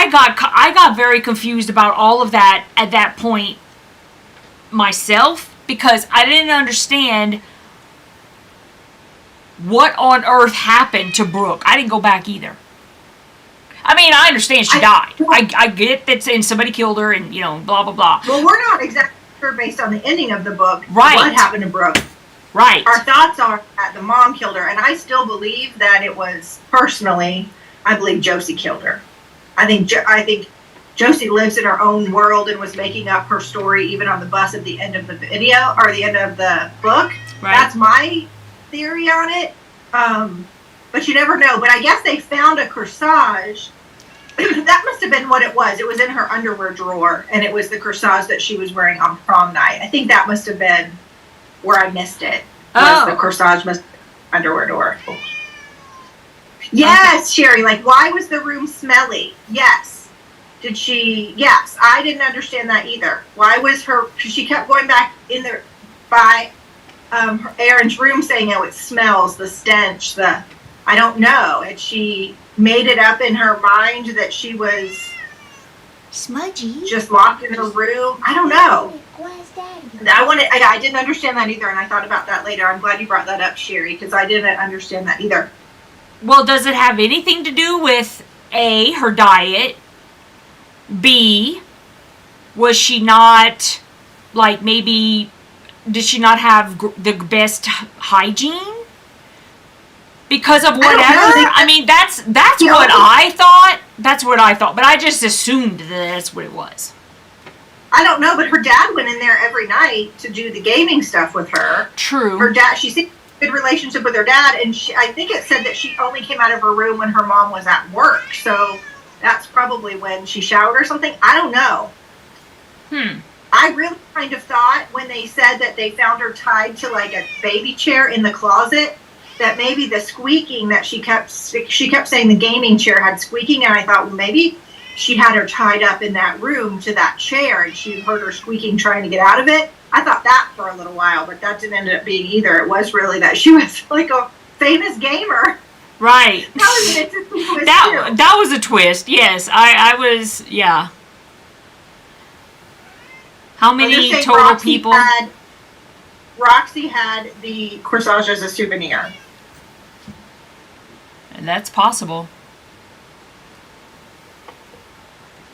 [SPEAKER 1] got very confused about all of that at that point myself, because I didn't understand what on earth happened to Brooke. I didn't go back either. I mean, I understand she died. I get that, and somebody killed her, and blah blah blah.
[SPEAKER 2] Well, we're not exactly sure based on the ending of the book
[SPEAKER 1] what
[SPEAKER 2] happened to Brooke.
[SPEAKER 1] Right.
[SPEAKER 2] Our thoughts are that the mom killed her, and I still believe that it was personally. I believe Josie killed her. I think Josie lives in her own world and was making up her story even on the bus at the end of the video or the end of the book. Right. That's my theory on it. But you never know. But I guess they found a corsage. That must have been what it was. It was in her underwear drawer, and it was the corsage that she was wearing on prom night. I think that must have been where I missed it. The corsage must have been underwear drawer. Yes, okay. Sherry, like, why was the room smelly? Yes. Yes, I didn't understand that either. Why was she kept going back in there by Erin's room saying, oh, it smells, the stench, I don't know. And she made it up in her mind that she was
[SPEAKER 3] smudgy,
[SPEAKER 2] just locked in her room. I don't know. I didn't understand that either, and I thought about that later. I'm glad you brought that up, Sherry, because I didn't understand that either.
[SPEAKER 1] Well, does it have anything to do with A, her diet? B, was she not, like, maybe, did she not have the best hygiene? Because of whatever? I mean, that's what I thought. That's what I thought. But I just assumed that that's what it was.
[SPEAKER 2] I don't know, but her dad went in there every night to do the gaming stuff with her.
[SPEAKER 1] True.
[SPEAKER 2] Her dad, she seemed good relationship with her dad, and I think it said that she only came out of her room when her mom was at work, so that's probably when she showered or something. I don't know. I really kind of thought when they said that they found her tied to like a baby chair in the closet, that maybe the squeaking that she kept saying the gaming chair had squeaking, and I thought, well, maybe she had her tied up in that room to that chair, and she heard her squeaking trying to get out of it. I thought that for a little while, but that didn't end up being either. It was really that she was like a famous gamer.
[SPEAKER 1] Right.
[SPEAKER 2] That was an interesting twist,
[SPEAKER 1] that was a twist, yes. I was, yeah. How many total people?
[SPEAKER 2] Roxy had the corsage as a souvenir.
[SPEAKER 1] And that's possible.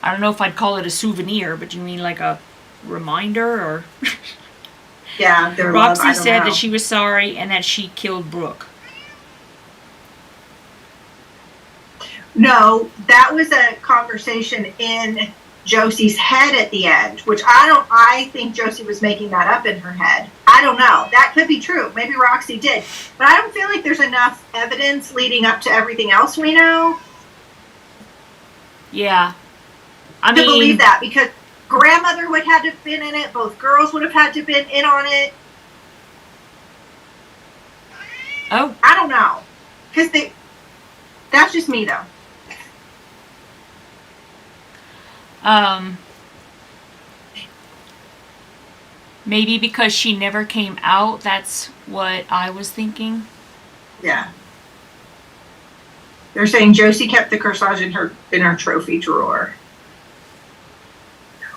[SPEAKER 1] I don't know if I'd call it a souvenir, but you mean like a reminder or?
[SPEAKER 2] Yeah,
[SPEAKER 1] Roxy said that she was sorry and that she killed Brooke.
[SPEAKER 2] No, that was a conversation in Josie's head at the end, which I think Josie was making that up in her head. I don't know. That could be true. Maybe Roxy did. But I don't feel like there's enough evidence leading up to everything else we know.
[SPEAKER 1] Yeah.
[SPEAKER 2] To believe that, because grandmother would have had to have been in it. Both girls would have had to have been in on it.
[SPEAKER 1] Oh.
[SPEAKER 2] I don't know. Because that's just me, though.
[SPEAKER 1] Maybe because she never came out, that's what I was thinking.
[SPEAKER 2] Yeah. They're saying Josie kept the corsage in her trophy drawer.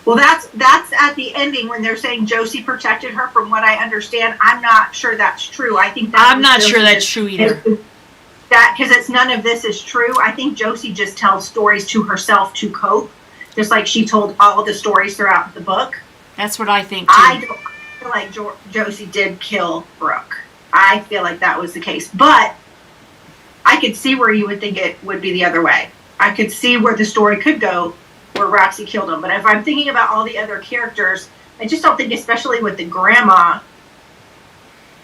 [SPEAKER 2] Well, that's at the ending when they're saying Josie protected her. From what I understand, I'm not sure that's true. I think
[SPEAKER 1] I'm not sure that's true either.
[SPEAKER 2] That because it's none of this is true. I think Josie just tells stories to herself to cope, just like she told all the stories throughout the book.
[SPEAKER 1] That's what I think too.
[SPEAKER 2] I don't feel like Josie did kill Brooke. I feel like that was the case, but I could see where you would think it would be the other way. I could see where the story could go, where Roxy killed him. But if I'm thinking about all the other characters, I just don't think, especially with the grandma,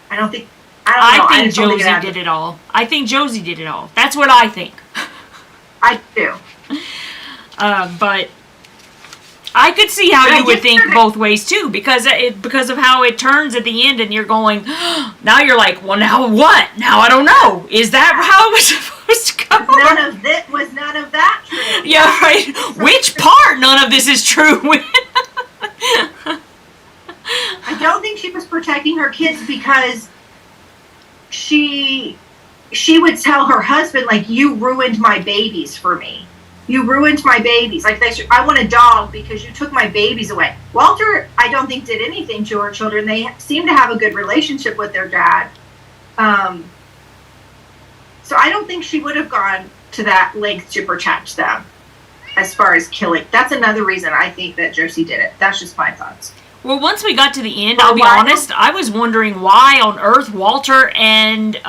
[SPEAKER 2] I think
[SPEAKER 1] Josie did it all. I think Josie did it all. That's what I think.
[SPEAKER 2] I do.
[SPEAKER 1] But I could see how you would think both ways too, because of how it turns at the end, and you're going, now you're like, well, now what? Now I don't know. Is that how it was supposed to go?
[SPEAKER 2] Was none of that true?
[SPEAKER 1] Yeah, right. Which part? None of this is true.
[SPEAKER 2] I don't think she was protecting her kids because she would tell her husband, like, you ruined my babies for me. You ruined my babies. Like, I want a dog because you took my babies away. Walter, I don't think, did anything to her children. They seem to have a good relationship with their dad. So I don't think she would have gone to that length to protect them as far as killing. That's another reason I think that Josie did it. That's just my thoughts.
[SPEAKER 1] Well, once we got to the end, I'll be honest, I was wondering why on earth Walter and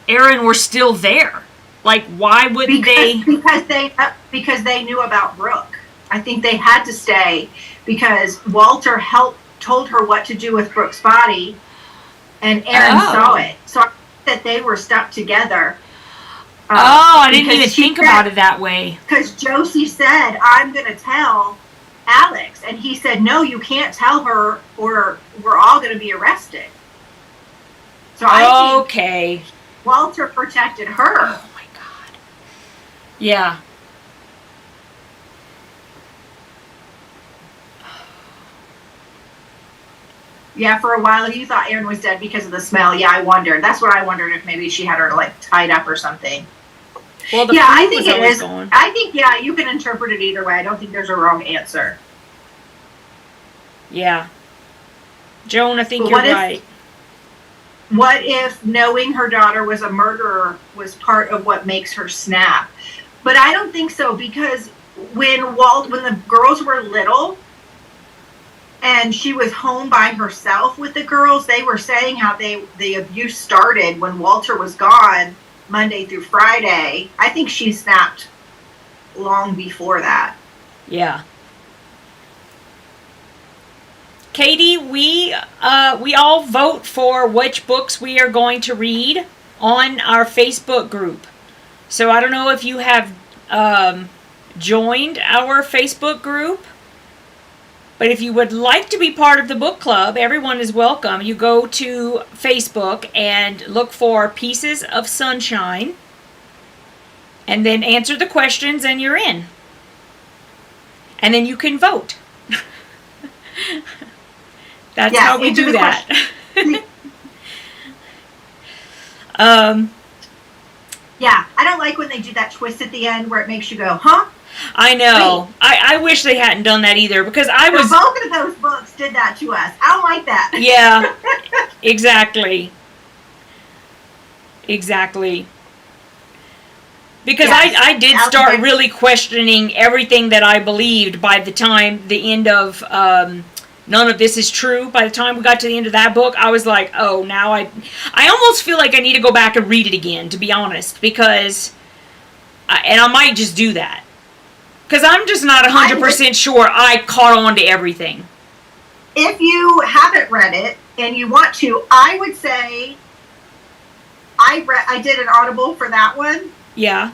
[SPEAKER 1] Aaron were still there. Like, why wouldn't they?
[SPEAKER 2] Because they knew about Brooke. I think they had to stay because Walter told her what to do with Brooke's body, and Aaron saw it. So I think that they were stuck together.
[SPEAKER 1] I didn't even think about it that way.
[SPEAKER 2] Because Josie said, I'm going to tell Alex. And he said, no, you can't tell her or we're all going to be arrested. So I think Walter protected her.
[SPEAKER 1] Oh, my God. Yeah.
[SPEAKER 2] Yeah, for a while you thought Aaron was dead because of the smell. Yeah, I wondered. That's what I wondered, if maybe she had her, like, tied up or something.
[SPEAKER 1] Well,
[SPEAKER 2] I think it is. Gone. I think, you can interpret it either way. I don't think there's a wrong answer.
[SPEAKER 1] Yeah. Joan, I think you're right.
[SPEAKER 2] What if knowing her daughter was a murderer was part of what makes her snap? But I don't think so, because when the girls were little and she was home by herself with the girls, they were saying how the abuse started when Walter was gone Monday through Friday. I think she snapped long before that.
[SPEAKER 1] Yeah. Katie, we all vote for which books we are going to read on our Facebook group. So I don't know if you have joined our Facebook group, but if you would like to be part of the book club, everyone is welcome. You go to Facebook and look for Pieces of Sunshine, and then answer the questions, and you're in. And then you can vote. That's how we do that.
[SPEAKER 2] Yeah, I don't like when they do that twist at the end where it makes you go, huh?
[SPEAKER 1] I know. I wish they hadn't done that either, because
[SPEAKER 2] both of those books did that to us. I don't like that.
[SPEAKER 1] Yeah, exactly. Exactly. Because I did start really questioning everything that I believed by the time the end of None of This Is True. By the time we got to the end of that book, I was like, oh, now I almost feel like I need to go back and read it again, to be honest, because, and I might just do that. Because I'm just not 100% sure I caught on to everything.
[SPEAKER 2] If you haven't read it and you want to, I would say I did an Audible for that one.
[SPEAKER 1] Yeah.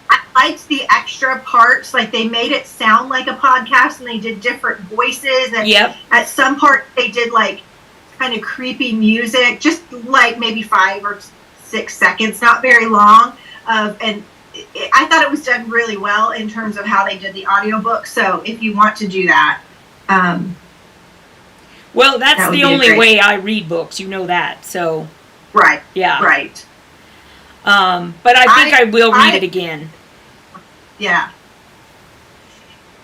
[SPEAKER 2] I liked the extra parts. Like, they made it sound like a podcast, and they did different voices. And at some part, they did, like, kind of creepy music, just like maybe 5 or 6 seconds, not very long. And I thought it was done really well in terms of how they did the audiobook. So if you want to do that.
[SPEAKER 1] Well, that's
[SPEAKER 2] That would
[SPEAKER 1] the
[SPEAKER 2] be a
[SPEAKER 1] only
[SPEAKER 2] great-
[SPEAKER 1] way I read books. You know that. So,
[SPEAKER 2] Right.
[SPEAKER 1] yeah.
[SPEAKER 2] Right.
[SPEAKER 1] But I think I will read it again.
[SPEAKER 2] Yeah.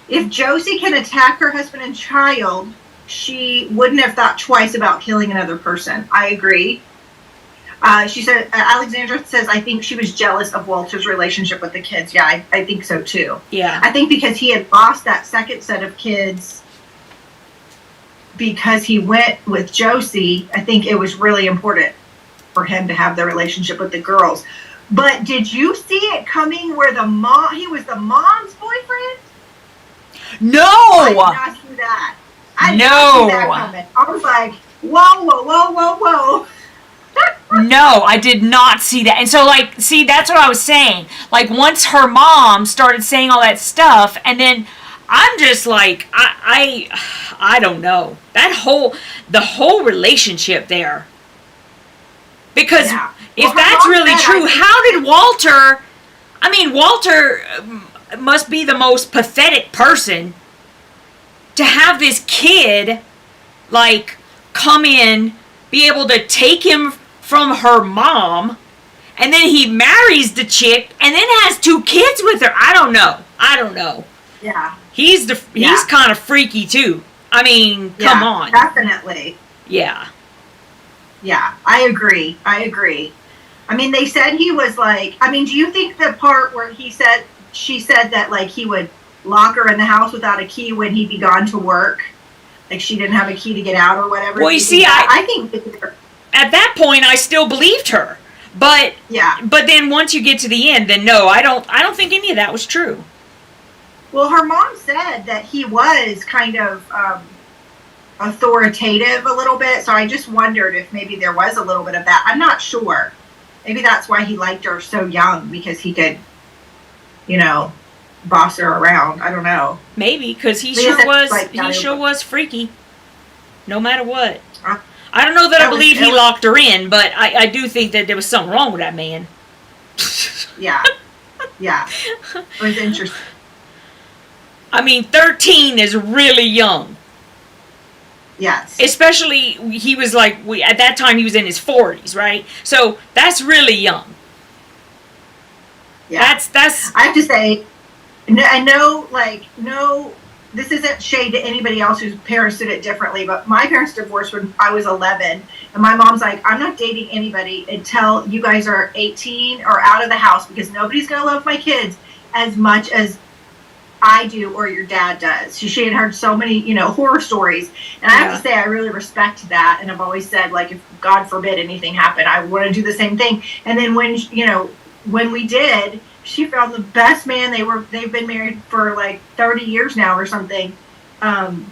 [SPEAKER 2] If Josie can attack her husband and child, she wouldn't have thought twice about killing another person. I agree. She said, Alexandra says, I think she was jealous of Walter's relationship with the kids. Yeah, I think so too.
[SPEAKER 1] Yeah.
[SPEAKER 2] I think because he had lost that second set of kids because he went with Josie, I think it was really important for him to have the relationship with the girls. But did you see it coming where he was the mom's boyfriend?
[SPEAKER 1] No!
[SPEAKER 2] I did not see that. I did not see that coming. I was like, whoa, whoa, whoa, whoa, whoa.
[SPEAKER 1] No, I did not see that. And so, like, see, that's what I was saying. Like, once her mom started saying all that stuff, and then I'm just like, I don't know. The whole relationship there. Because if that's really true, how did Walter, Walter must be the most pathetic person to have this kid, like, come in, be able to take him from her mom, and then he marries the chick, and then has 2 kids with her. I don't know.
[SPEAKER 2] Yeah.
[SPEAKER 1] He's kind of freaky too. Come on.
[SPEAKER 2] Definitely.
[SPEAKER 1] Yeah.
[SPEAKER 2] Yeah, I agree. They said he was like, do you think the part where she said that, like, he would lock her in the house without a key when he'd be gone to work? Like, she didn't have a key to get out or whatever?
[SPEAKER 1] Well, you see,
[SPEAKER 2] I think
[SPEAKER 1] at that point, I still believed her. But then once you get to the end, then no, I don't think any of that was true.
[SPEAKER 2] Well, her mom said that he was kind of authoritative a little bit, so I just wondered if maybe there was a little bit of that. I'm not sure. Maybe that's why he liked her so young, because he could, boss her around. I don't know.
[SPEAKER 1] Maybe, because he sure was freaky. No matter what. I don't know that I believe he locked her in, but I do think that there was something wrong with that man.
[SPEAKER 2] Yeah. Yeah. It was interesting.
[SPEAKER 1] 13 is really young.
[SPEAKER 2] Yes.
[SPEAKER 1] Especially, he was like, at that time he was in his 40s, right? So, that's really young.
[SPEAKER 2] Yeah.
[SPEAKER 1] That's
[SPEAKER 2] I have to say, no, this isn't shade to anybody else whose parents did it differently, but my parents divorced when I was 11, and my mom's like, I'm not dating anybody until you guys are 18 or out of the house, because nobody's going to love my kids as much as I do or your dad does. She had heard so many, horror stories, and I have to say I really respect that, and I've always said, like, if God forbid anything happened, I want to do the same thing. And then when we did, she found the best man. They've been married for like 30 years now or something. But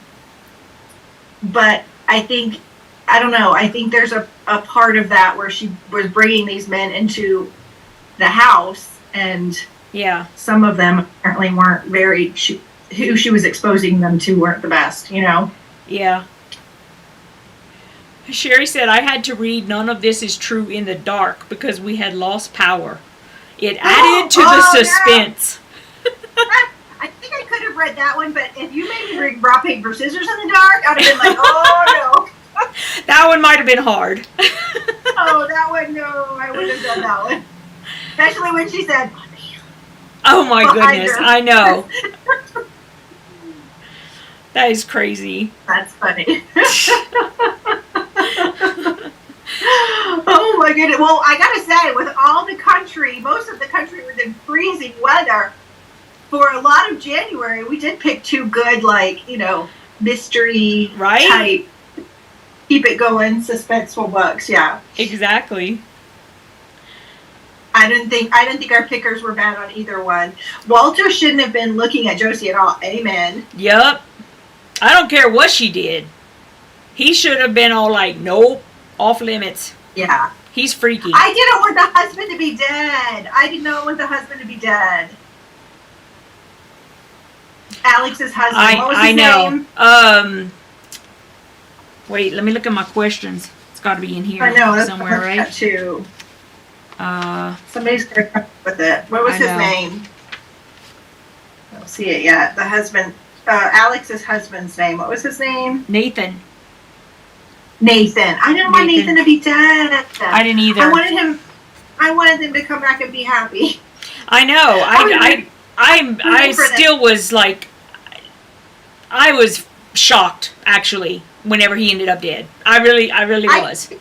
[SPEAKER 2] I think, I don't know, I think there's a part of that where she was bringing these men into the house, and some of them apparently weren't who she was exposing them to weren't the best,
[SPEAKER 1] Yeah. Sherry said, I had to read None of This Is True in the Dark because we had lost power. It added to the suspense.
[SPEAKER 2] No. I think I could have read that one, but if you made me read Rock, Paper, Scissors in the dark, I'd have been like, oh no.
[SPEAKER 1] That one might have been hard.
[SPEAKER 2] Oh, that one, no, I wouldn't have done that one. Especially when she said,
[SPEAKER 1] oh my goodness, I know. That is crazy.
[SPEAKER 2] That's funny. Oh my goodness. Well, I gotta say, with all the country, most of the country was in freezing weather for a lot of January, we did pick 2 good, mystery type, keep it going, suspenseful books. Yeah.
[SPEAKER 1] Exactly.
[SPEAKER 2] I didn't think our pickers were bad on either one. Walter shouldn't have been looking at Josie at all. Amen.
[SPEAKER 1] Yep. I don't care what she did. He should have been all like, nope, off limits.
[SPEAKER 2] Yeah.
[SPEAKER 1] He's freaky.
[SPEAKER 2] I didn't want the husband to be dead. I did not want the husband to be dead. Alex's husband. What was his name?
[SPEAKER 1] Wait, let me look at my questions. It's got to be in here
[SPEAKER 2] I know, that's
[SPEAKER 1] somewhere, right?
[SPEAKER 2] That too. Somebody's going to come up with it. What was his name? I don't see it yet. The husband, Alex's husband's name. What was his name?
[SPEAKER 1] Nathan.
[SPEAKER 2] Nathan. I didn't want Nathan to be dead.
[SPEAKER 1] I didn't either.
[SPEAKER 2] I wanted him to come back and be happy.
[SPEAKER 1] I know. I still was like, I was shocked actually whenever he ended up dead. I really was.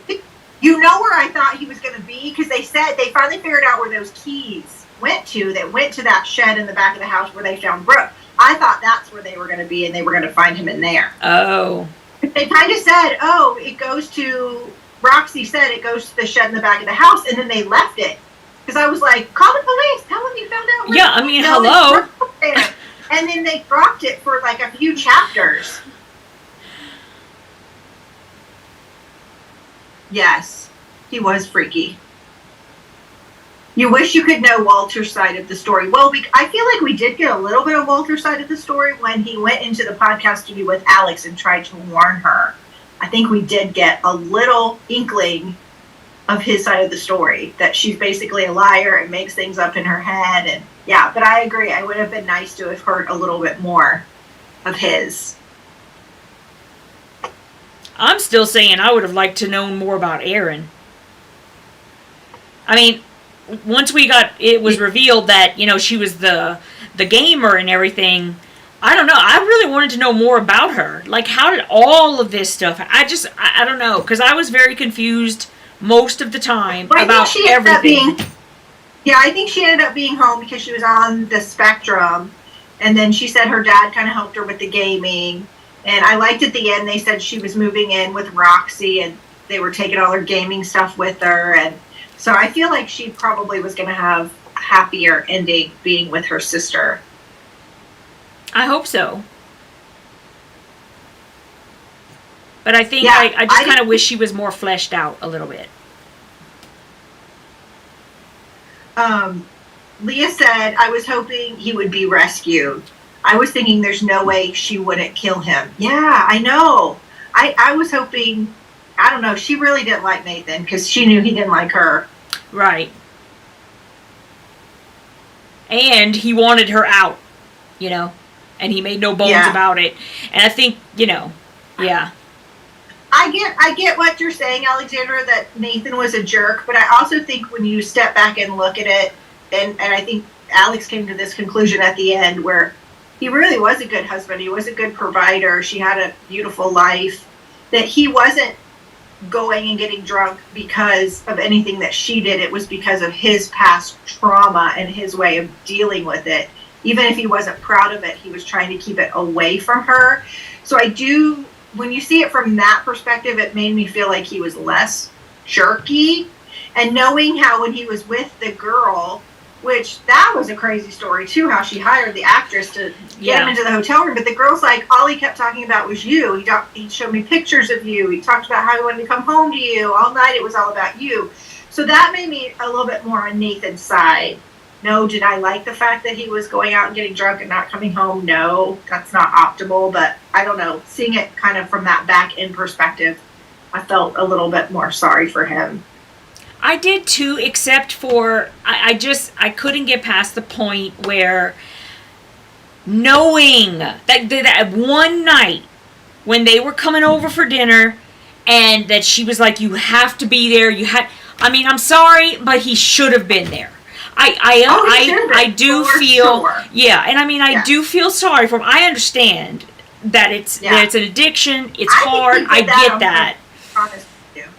[SPEAKER 2] You know where I thought he was going to be? Because they said they finally figured out where those keys went to. They went to that shed in the back of the house where they found Brooke. I thought that's where they were going to be, and they were going to find him in there.
[SPEAKER 1] Oh.
[SPEAKER 2] They kind of said, oh, it goes to, Roxy said it goes to the shed in the back of the house, and then they left it. Because I was like, call the police, tell them you found out where
[SPEAKER 1] hello.
[SPEAKER 2] And then they dropped it for like a few chapters. Yes, he was freaky. You wish you could know Walter's side of the story. Well, I feel like we did get a little bit of Walter's side of the story when he went into the podcast studio with Alex and tried to warn her. I think we did get a little inkling of his side of the story, that she's basically a liar and makes things up in her head. And yeah, but I agree. I would have been nice to have heard a little bit more of his.
[SPEAKER 1] I'm still saying I would have liked to know more about Aaron. I mean, once it was revealed that, she was the gamer and everything, I don't know. I really wanted to know more about her. Like, how did all of this stuff, I don't know, because I was very confused most of the time about everything.
[SPEAKER 2] I think she ended up being home because she was on the spectrum, and then she said her dad kind of helped her with the gaming. And I liked at the end they said she was moving in with Roxy and they were taking all her gaming stuff with her. And so I feel like she probably was going to have a happier ending being with her sister.
[SPEAKER 1] I hope so. But I think I just kind of wish she was more fleshed out a little bit.
[SPEAKER 2] Leah said, I was hoping he would be rescued. I was thinking there's no way she wouldn't kill him. Yeah, I know. I was hoping, I don't know, she really didn't like Nathan because she knew he didn't like her.
[SPEAKER 1] Right. And he wanted her out, and he made no bones about it. And I think, yeah.
[SPEAKER 2] I get what you're saying, Alexandra, that Nathan was a jerk, but I also think when you step back and look at it, and I think Alex came to this conclusion at the end where he really was a good husband. He was a good provider. She had a beautiful life. That he wasn't going and getting drunk because of anything that she did. It was because of his past trauma and his way of dealing with it. Even if he wasn't proud of it, he was trying to keep it away from her. So when you see it from that perspective, it made me feel like he was less jerky. And knowing how when he was with the girl, which that was a crazy story too, how she hired the actress to get him into the hotel room. But the girl's like, all he kept talking about was you. He showed me pictures of you. He talked about how he wanted to come home to you. All night it was all about you. So that made me a little bit more on Nathan's side. No, did I like the fact that he was going out and getting drunk and not coming home? No, that's not optimal. But I don't know. Seeing it kind of from that back end perspective, I felt a little bit more sorry for him.
[SPEAKER 1] I did too, except for I couldn't get past the point where knowing that one night when they were coming over for dinner and that she was like, you have to be there. I'm sorry, but he should have been there. I do feel, and I do feel sorry for him. I understand that it's an addiction. It's hard. I get that.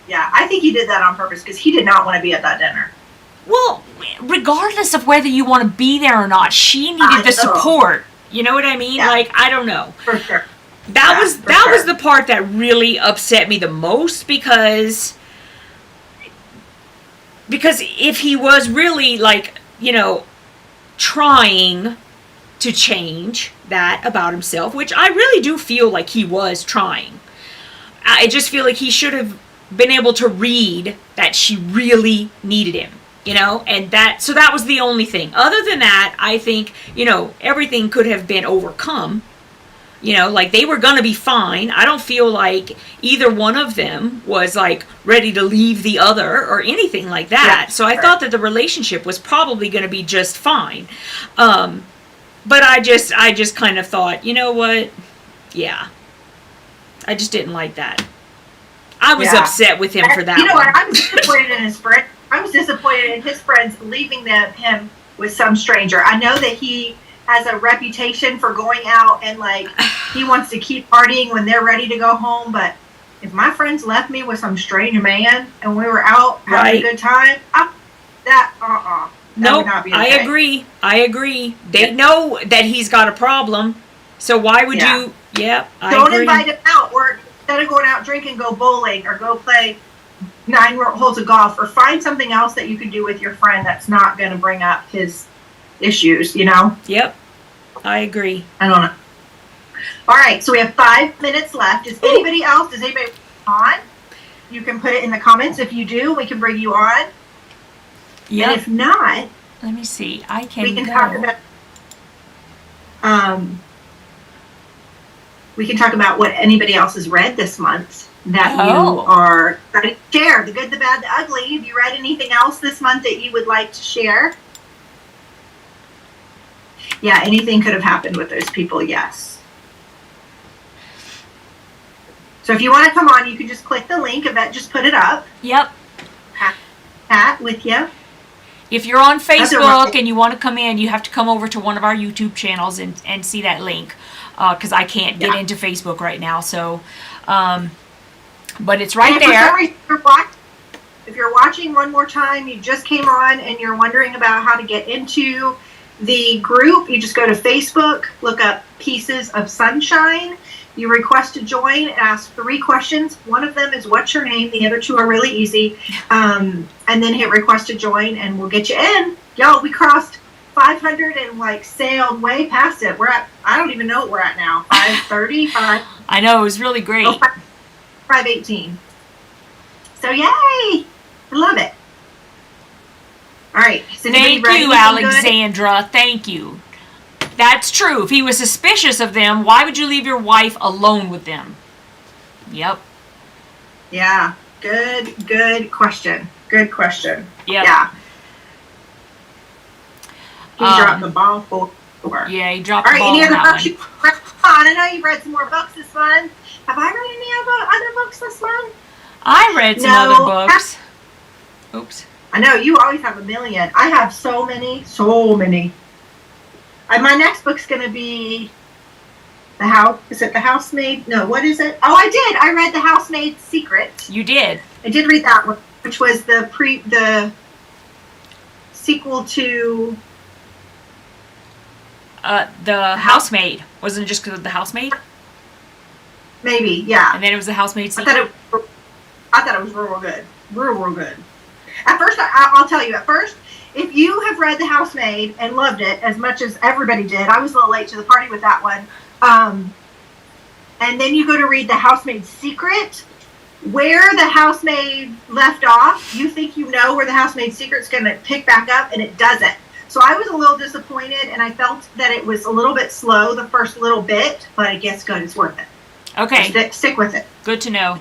[SPEAKER 2] Yeah, I think he did that on purpose because he did not want to be at that dinner.
[SPEAKER 1] Well, regardless of whether you want to be there or not, she needed the support. You know what I mean?
[SPEAKER 2] Yeah.
[SPEAKER 1] Like, I don't know.
[SPEAKER 2] For sure.
[SPEAKER 1] That was the part that really upset me the most because if he was really trying to change that about himself, which I really do feel like he was trying. I just feel like he should have been able to read that she really needed him, and so that was the only thing. Other than that, I think, everything could have been overcome, they were going to be fine. I don't feel like either one of them was ready to leave the other or anything like that. So I thought that the relationship was probably going to be just fine. But I just kind of thought, you know what? Yeah. I just didn't like that. I was upset with him for that.
[SPEAKER 2] You know what? I was disappointed in his friend. I was disappointed in his friends leaving him with some stranger. I know that he has a reputation for going out and like he wants to keep partying when they're ready to go home. But if my friends left me with some strange man and we were out having a good time,
[SPEAKER 1] no, would not be okay. I agree. They know that he's got a problem, so why would you? Yeah,
[SPEAKER 2] don't invite him out. Or instead of going out drinking, go bowling or go play 9 holes of golf, or find something else that you can do with your friend that's not going to bring up his issues. You know?
[SPEAKER 1] Yep, I agree.
[SPEAKER 2] I don't know. All right, so we have 5 minutes left. Does anybody on? You can put it in the comments. If you do, we can bring you on.
[SPEAKER 1] Yeah.
[SPEAKER 2] And if not,
[SPEAKER 1] let me see.
[SPEAKER 2] We can talk about what anybody else has read this month that you are ready to share. The good, the bad, the ugly. Have you read anything else this month that you would like to share? Yeah, anything could have happened with those people. Yes. So if you want to come on, you can just click the link. Yvette just put it up.
[SPEAKER 1] Yep.
[SPEAKER 2] Pat with you.
[SPEAKER 1] If you're on Facebook and you want to come in, you have to come over to one of our YouTube channels and see that link, because I can't get into Facebook right now. So, but it's right there.
[SPEAKER 2] For some reason, if you're watching one more time, you just came on and you're wondering about how to get into the group, you just go to Facebook, look up Pieces of Sunshine. You request to join, ask 3 questions. One of them is what's your name? The other 2 are really easy. And then hit request to join and we'll get you in. Y'all, we crossed 500 and like sailed way past it. We're at, I don't even know what we're at now. 530,
[SPEAKER 1] I know, it was really great.
[SPEAKER 2] 518. So yay! I love it. All right.
[SPEAKER 1] Thank you, Alexandra. Good? Thank you. That's true. If he was suspicious of them, why would you leave your wife alone with them? Yep.
[SPEAKER 2] Yeah. Good question. Good question.
[SPEAKER 1] Yep.
[SPEAKER 2] Yeah. He dropped the ball for her.
[SPEAKER 1] Yeah, he dropped the ball.
[SPEAKER 2] All right, any other books you read? I know you've read some more books this month. Have I read any other books this month?
[SPEAKER 1] I read some other books. Oops.
[SPEAKER 2] I know, you always have a million. I have so many. My next book's going to be is it The Housemaid? No, what is it? Oh, I did. I read The Housemaid's Secret.
[SPEAKER 1] You did?
[SPEAKER 2] I did read that one, which was the sequel to...
[SPEAKER 1] The Housemaid. Wasn't it just because of The Housemaid?
[SPEAKER 2] Maybe, yeah.
[SPEAKER 1] And then it was The Housemaid Secret?
[SPEAKER 2] I thought it was real good. Real good. At first, I'll tell you, if you have read The Housemaid and loved it as much as everybody did, I was a little late to the party with that one, and then you go to read The Housemaid's Secret, where the housemaid left off, you think you know where The Housemaid's Secret's going to pick back up, and it doesn't. So I was a little disappointed, and I felt that it was a little bit slow the first little bit, but it gets good. It's worth it.
[SPEAKER 1] Okay.
[SPEAKER 2] So stick with it.
[SPEAKER 1] Good to know.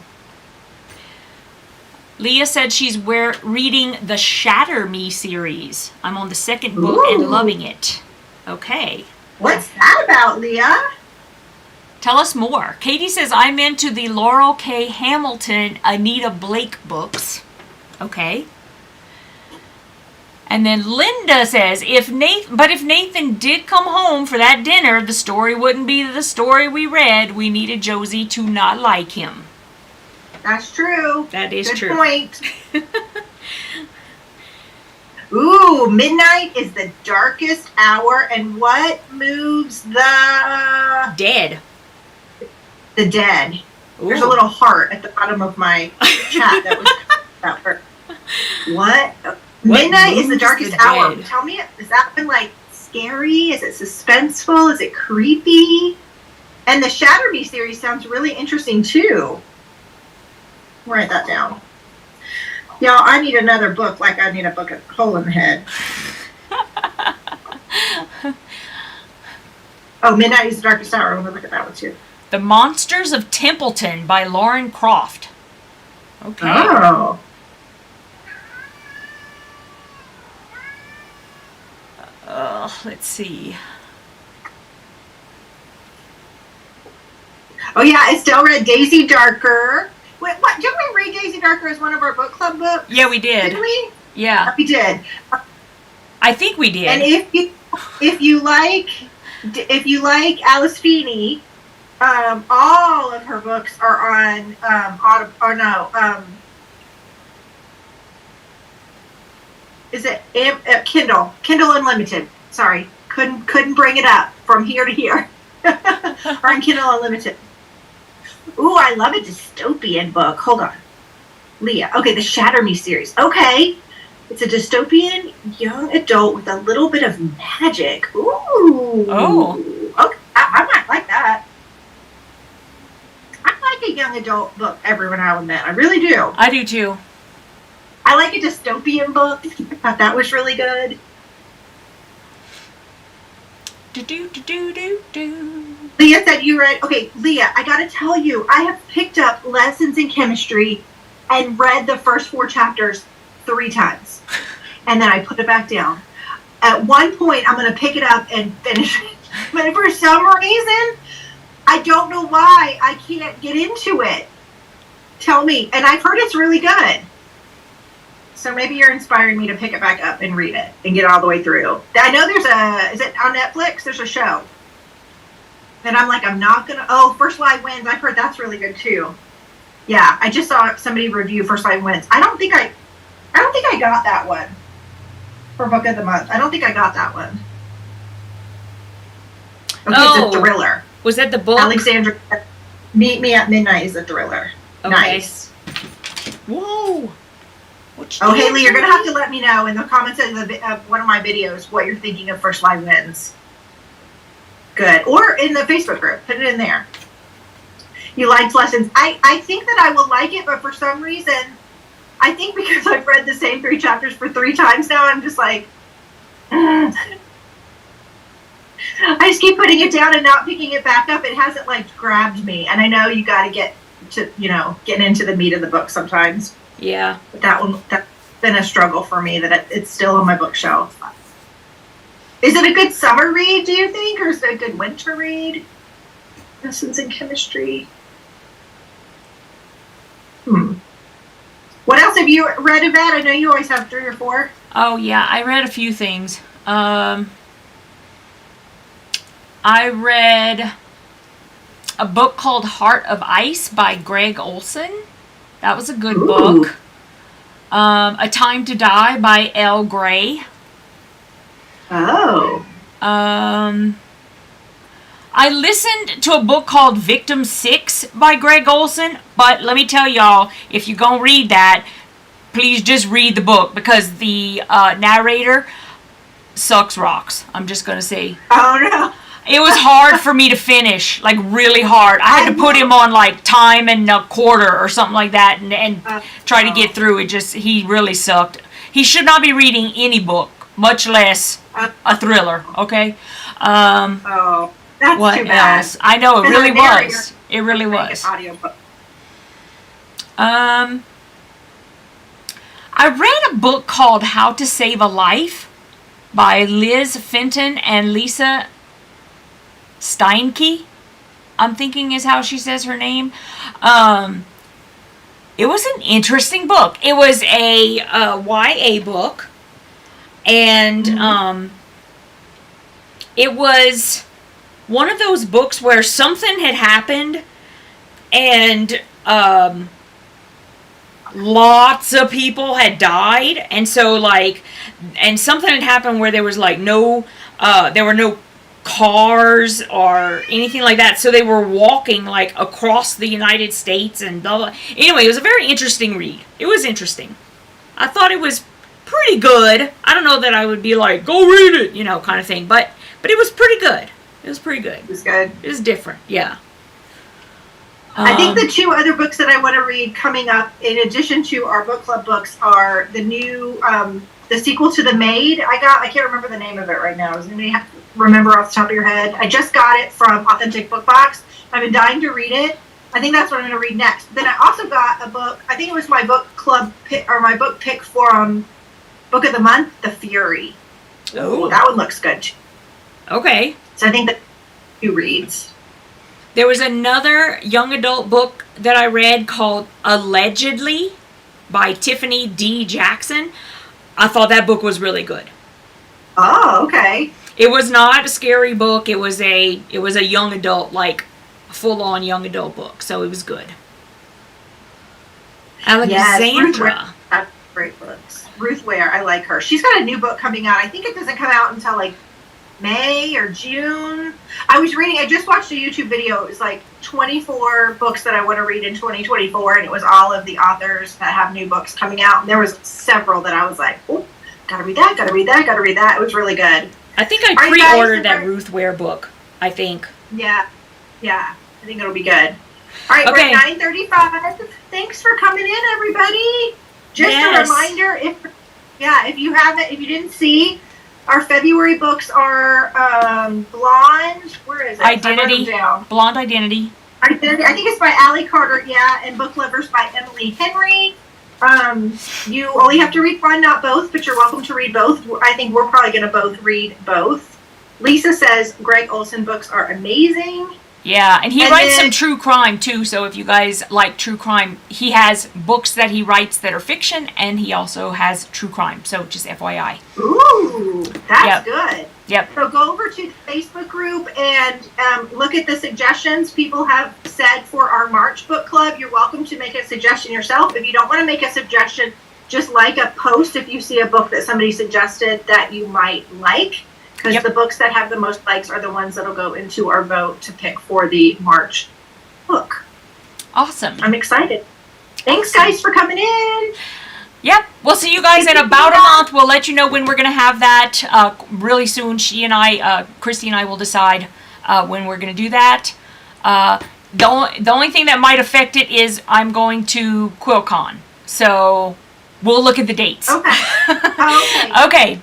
[SPEAKER 1] Leah said she's reading the Shatter Me series. I'm on the 2nd book and loving it. Okay.
[SPEAKER 2] What's that about, Leah?
[SPEAKER 1] Tell us more. Katie says, I'm into the Laurel K. Hamilton, Anita Blake books. Okay. And then Linda says, if Nathan did come home for that dinner, the story wouldn't be the story we read. We needed Josie to not like him.
[SPEAKER 2] That's true.
[SPEAKER 1] That is true.
[SPEAKER 2] Good point. Ooh, midnight is the darkest hour, and what moves the
[SPEAKER 1] dead?
[SPEAKER 2] The dead.
[SPEAKER 1] Ooh.
[SPEAKER 2] There's a little heart at the bottom of my chat that was about her. What midnight is the darkest hour. Tell me, is that been like scary? Is it suspenseful? Is it creepy? And the Shatter Me series sounds really interesting too. Write that down. Y'all, I need another book like I need a book of Hole in the Head. Oh, Midnight is the Darkest Hour. I'm going to look at that one too.
[SPEAKER 1] The Monsters of Templeton by Lauren Croft. Okay.
[SPEAKER 2] Oh.
[SPEAKER 1] Let's see. Oh
[SPEAKER 2] yeah, Estelle read Daisy Darker. What? Did we Daisy Darker as one of our book club books?
[SPEAKER 1] Yeah, we did.
[SPEAKER 2] Didn't we?
[SPEAKER 1] Yeah.
[SPEAKER 2] We did.
[SPEAKER 1] I think we did.
[SPEAKER 2] And if you like Alice Feeney, all of her books are on is it Kindle Unlimited? Sorry, couldn't bring it up from here to here. Or on Kindle Unlimited. Ooh, I love a dystopian book. Hold on, Leah. Okay, the Shatter Me series. Okay. It's a dystopian young adult with a little bit of magic. Ooh.
[SPEAKER 1] Oh.
[SPEAKER 2] Okay, I might like that. I like a young adult book every now and then. I really do.
[SPEAKER 1] I do too.
[SPEAKER 2] I like a dystopian book. I thought that was really good. Leah said you read... Okay, Leah, I gotta tell you, I have picked up Lessons in Chemistry and read the first 4 chapters 3 times. And then I put it back down. At one point, I'm going to pick it up and finish it. But for some reason, I don't know why I can't get into it. Tell me. And I've heard it's really good. So maybe you're inspiring me to pick it back up and read it and get all the way through. I know is it on Netflix? There's a show. And I'm like, I'm not going to... Oh, First Live Wins. I've heard that's really good too. Yeah, I just saw somebody review First Live Wins. I don't think I got that one for Book of the Month. I don't think I got that one. Okay, It's a thriller.
[SPEAKER 1] Was that the book?
[SPEAKER 2] Alexandra, Meet Me at Midnight is a thriller.
[SPEAKER 1] Okay.
[SPEAKER 2] Nice.
[SPEAKER 1] Whoa.
[SPEAKER 2] Oh, Haley, you're going to have to let me know in the comments of one of my videos what you're thinking of First Live Wins. Good. Or in the Facebook group. Put it in there. You liked Lessons. I think that I will like it, but for some reason... I think because I've read the same 3 chapters for 3 times now, I'm just like, I just keep putting it down and not picking it back up. It hasn't grabbed me. And I know you got to get to, getting into the meat of the book sometimes.
[SPEAKER 1] Yeah.
[SPEAKER 2] But that's been a struggle for me that it's still on my bookshelf. Is it a good summer read, do you think? Or is it a good winter read? Lessons in Chemistry. What else have you read, Yvette? I know you always have 3 or 4.
[SPEAKER 1] Oh, yeah. I read a few things. I read a book called Heart of Ice by Greg Olson. That was a good book. A Time to Die by L. Gray.
[SPEAKER 2] Oh.
[SPEAKER 1] I listened to a book called Victim 6 by Greg Olson, but let me tell y'all, if you're going to read that, please just read the book, because the narrator sucks rocks. I'm just going to say.
[SPEAKER 2] Oh, no.
[SPEAKER 1] It was hard for me to finish, really hard. I had to put him on, time and a quarter or something like that and try to get through it. He really sucked. He should not be reading any book, much less a thriller, okay?
[SPEAKER 2] That's
[SPEAKER 1] what
[SPEAKER 2] too bad.
[SPEAKER 1] Else? I know, it really was. It really was. I read a book called How to Save a Life by Liz Fenton and Lisa Steinke, I'm thinking is how she says her name. It was an interesting book. It was a YA book, and it was one of those books where something had happened and lots of people had died, and so and something had happened where there was no there were no cars or anything like that, so they were walking across the United States and blah blah. Anyway, it was a very interesting read. It was interesting. I thought it was pretty good. I don't know that I would be go read it, kind of thing, but it was pretty good. It was pretty good.
[SPEAKER 2] It was good.
[SPEAKER 1] It was different, yeah.
[SPEAKER 2] I think the 2 other books that I want to read coming up, in addition to our book club books, are the new, the sequel to The Maid. I can't remember the name of it right now. Does anybody remember off the top of your head? I just got it from Authentic Book Box. I've been dying to read it. I think that's what I'm going to read next. Then I also got a book, I think it was my book club pick, or my book pick for Book of the Month, The Fury.
[SPEAKER 1] Oh.
[SPEAKER 2] That one looks good.
[SPEAKER 1] Okay.
[SPEAKER 2] So I think that 2 reads.
[SPEAKER 1] There was another young adult book that I read called Allegedly by Tiffany D. Jackson. I thought that book was really good.
[SPEAKER 2] Oh, okay.
[SPEAKER 1] It was not a scary book. It was a young adult, like full-on young adult book. So it was good. Alexandra.
[SPEAKER 2] Yes, great books. Ruth Ware, I like her. She's got a new book coming out. I think it doesn't come out until like May or June. I just watched a YouTube video. It was like 24 books that I want to read in 2024, and it was all of the authors that have new books coming out. And there was several that I was like, oh, gotta read that, gotta read that, gotta read that. It was really good.
[SPEAKER 1] I think I pre-ordered that Ruth Ware book, I think.
[SPEAKER 2] Yeah. I think it'll be good. All right,
[SPEAKER 1] okay.
[SPEAKER 2] We're at 9:35. Thanks for coming in, everybody. Just a reminder, if you didn't see, our February books are Blonde. Where is it?
[SPEAKER 1] Identity. Blonde Identity.
[SPEAKER 2] I think it's by Allie Carter, and Book Lovers by Emily Henry. You only have to read one, not both, but you're welcome to read both. I think we're probably going to both read both. Lisa says Greg Olson books are amazing.
[SPEAKER 1] Yeah, and he writes some true crime too, so if you guys like true crime, he has books that he writes that are fiction, and he also has true crime, so just FYI.
[SPEAKER 2] Ooh, that's good.
[SPEAKER 1] Yep.
[SPEAKER 2] So go over to the Facebook group and look at the suggestions people have said for our March book club. You're welcome to make a suggestion yourself. If you don't want to make a suggestion, just like a post if you see a book that somebody suggested that you might like. Because the books that have the most likes are the ones that'll go into our vote to pick for the March book.
[SPEAKER 1] Awesome.
[SPEAKER 2] I'm excited. Thanks, guys, for coming in.
[SPEAKER 1] Yep. We'll see you guys in about a month. We'll let you know when we're going to have that really soon. She and I, KRISTY and I will decide when we're going to do that. The only thing that might affect it is I'm going to QuilCon. So we'll look at the dates.
[SPEAKER 2] Okay. Okay.
[SPEAKER 1] Okay.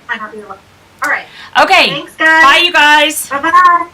[SPEAKER 2] All right.
[SPEAKER 1] Okay.
[SPEAKER 2] Thanks, guys.
[SPEAKER 1] Bye, you guys.
[SPEAKER 2] Bye-bye.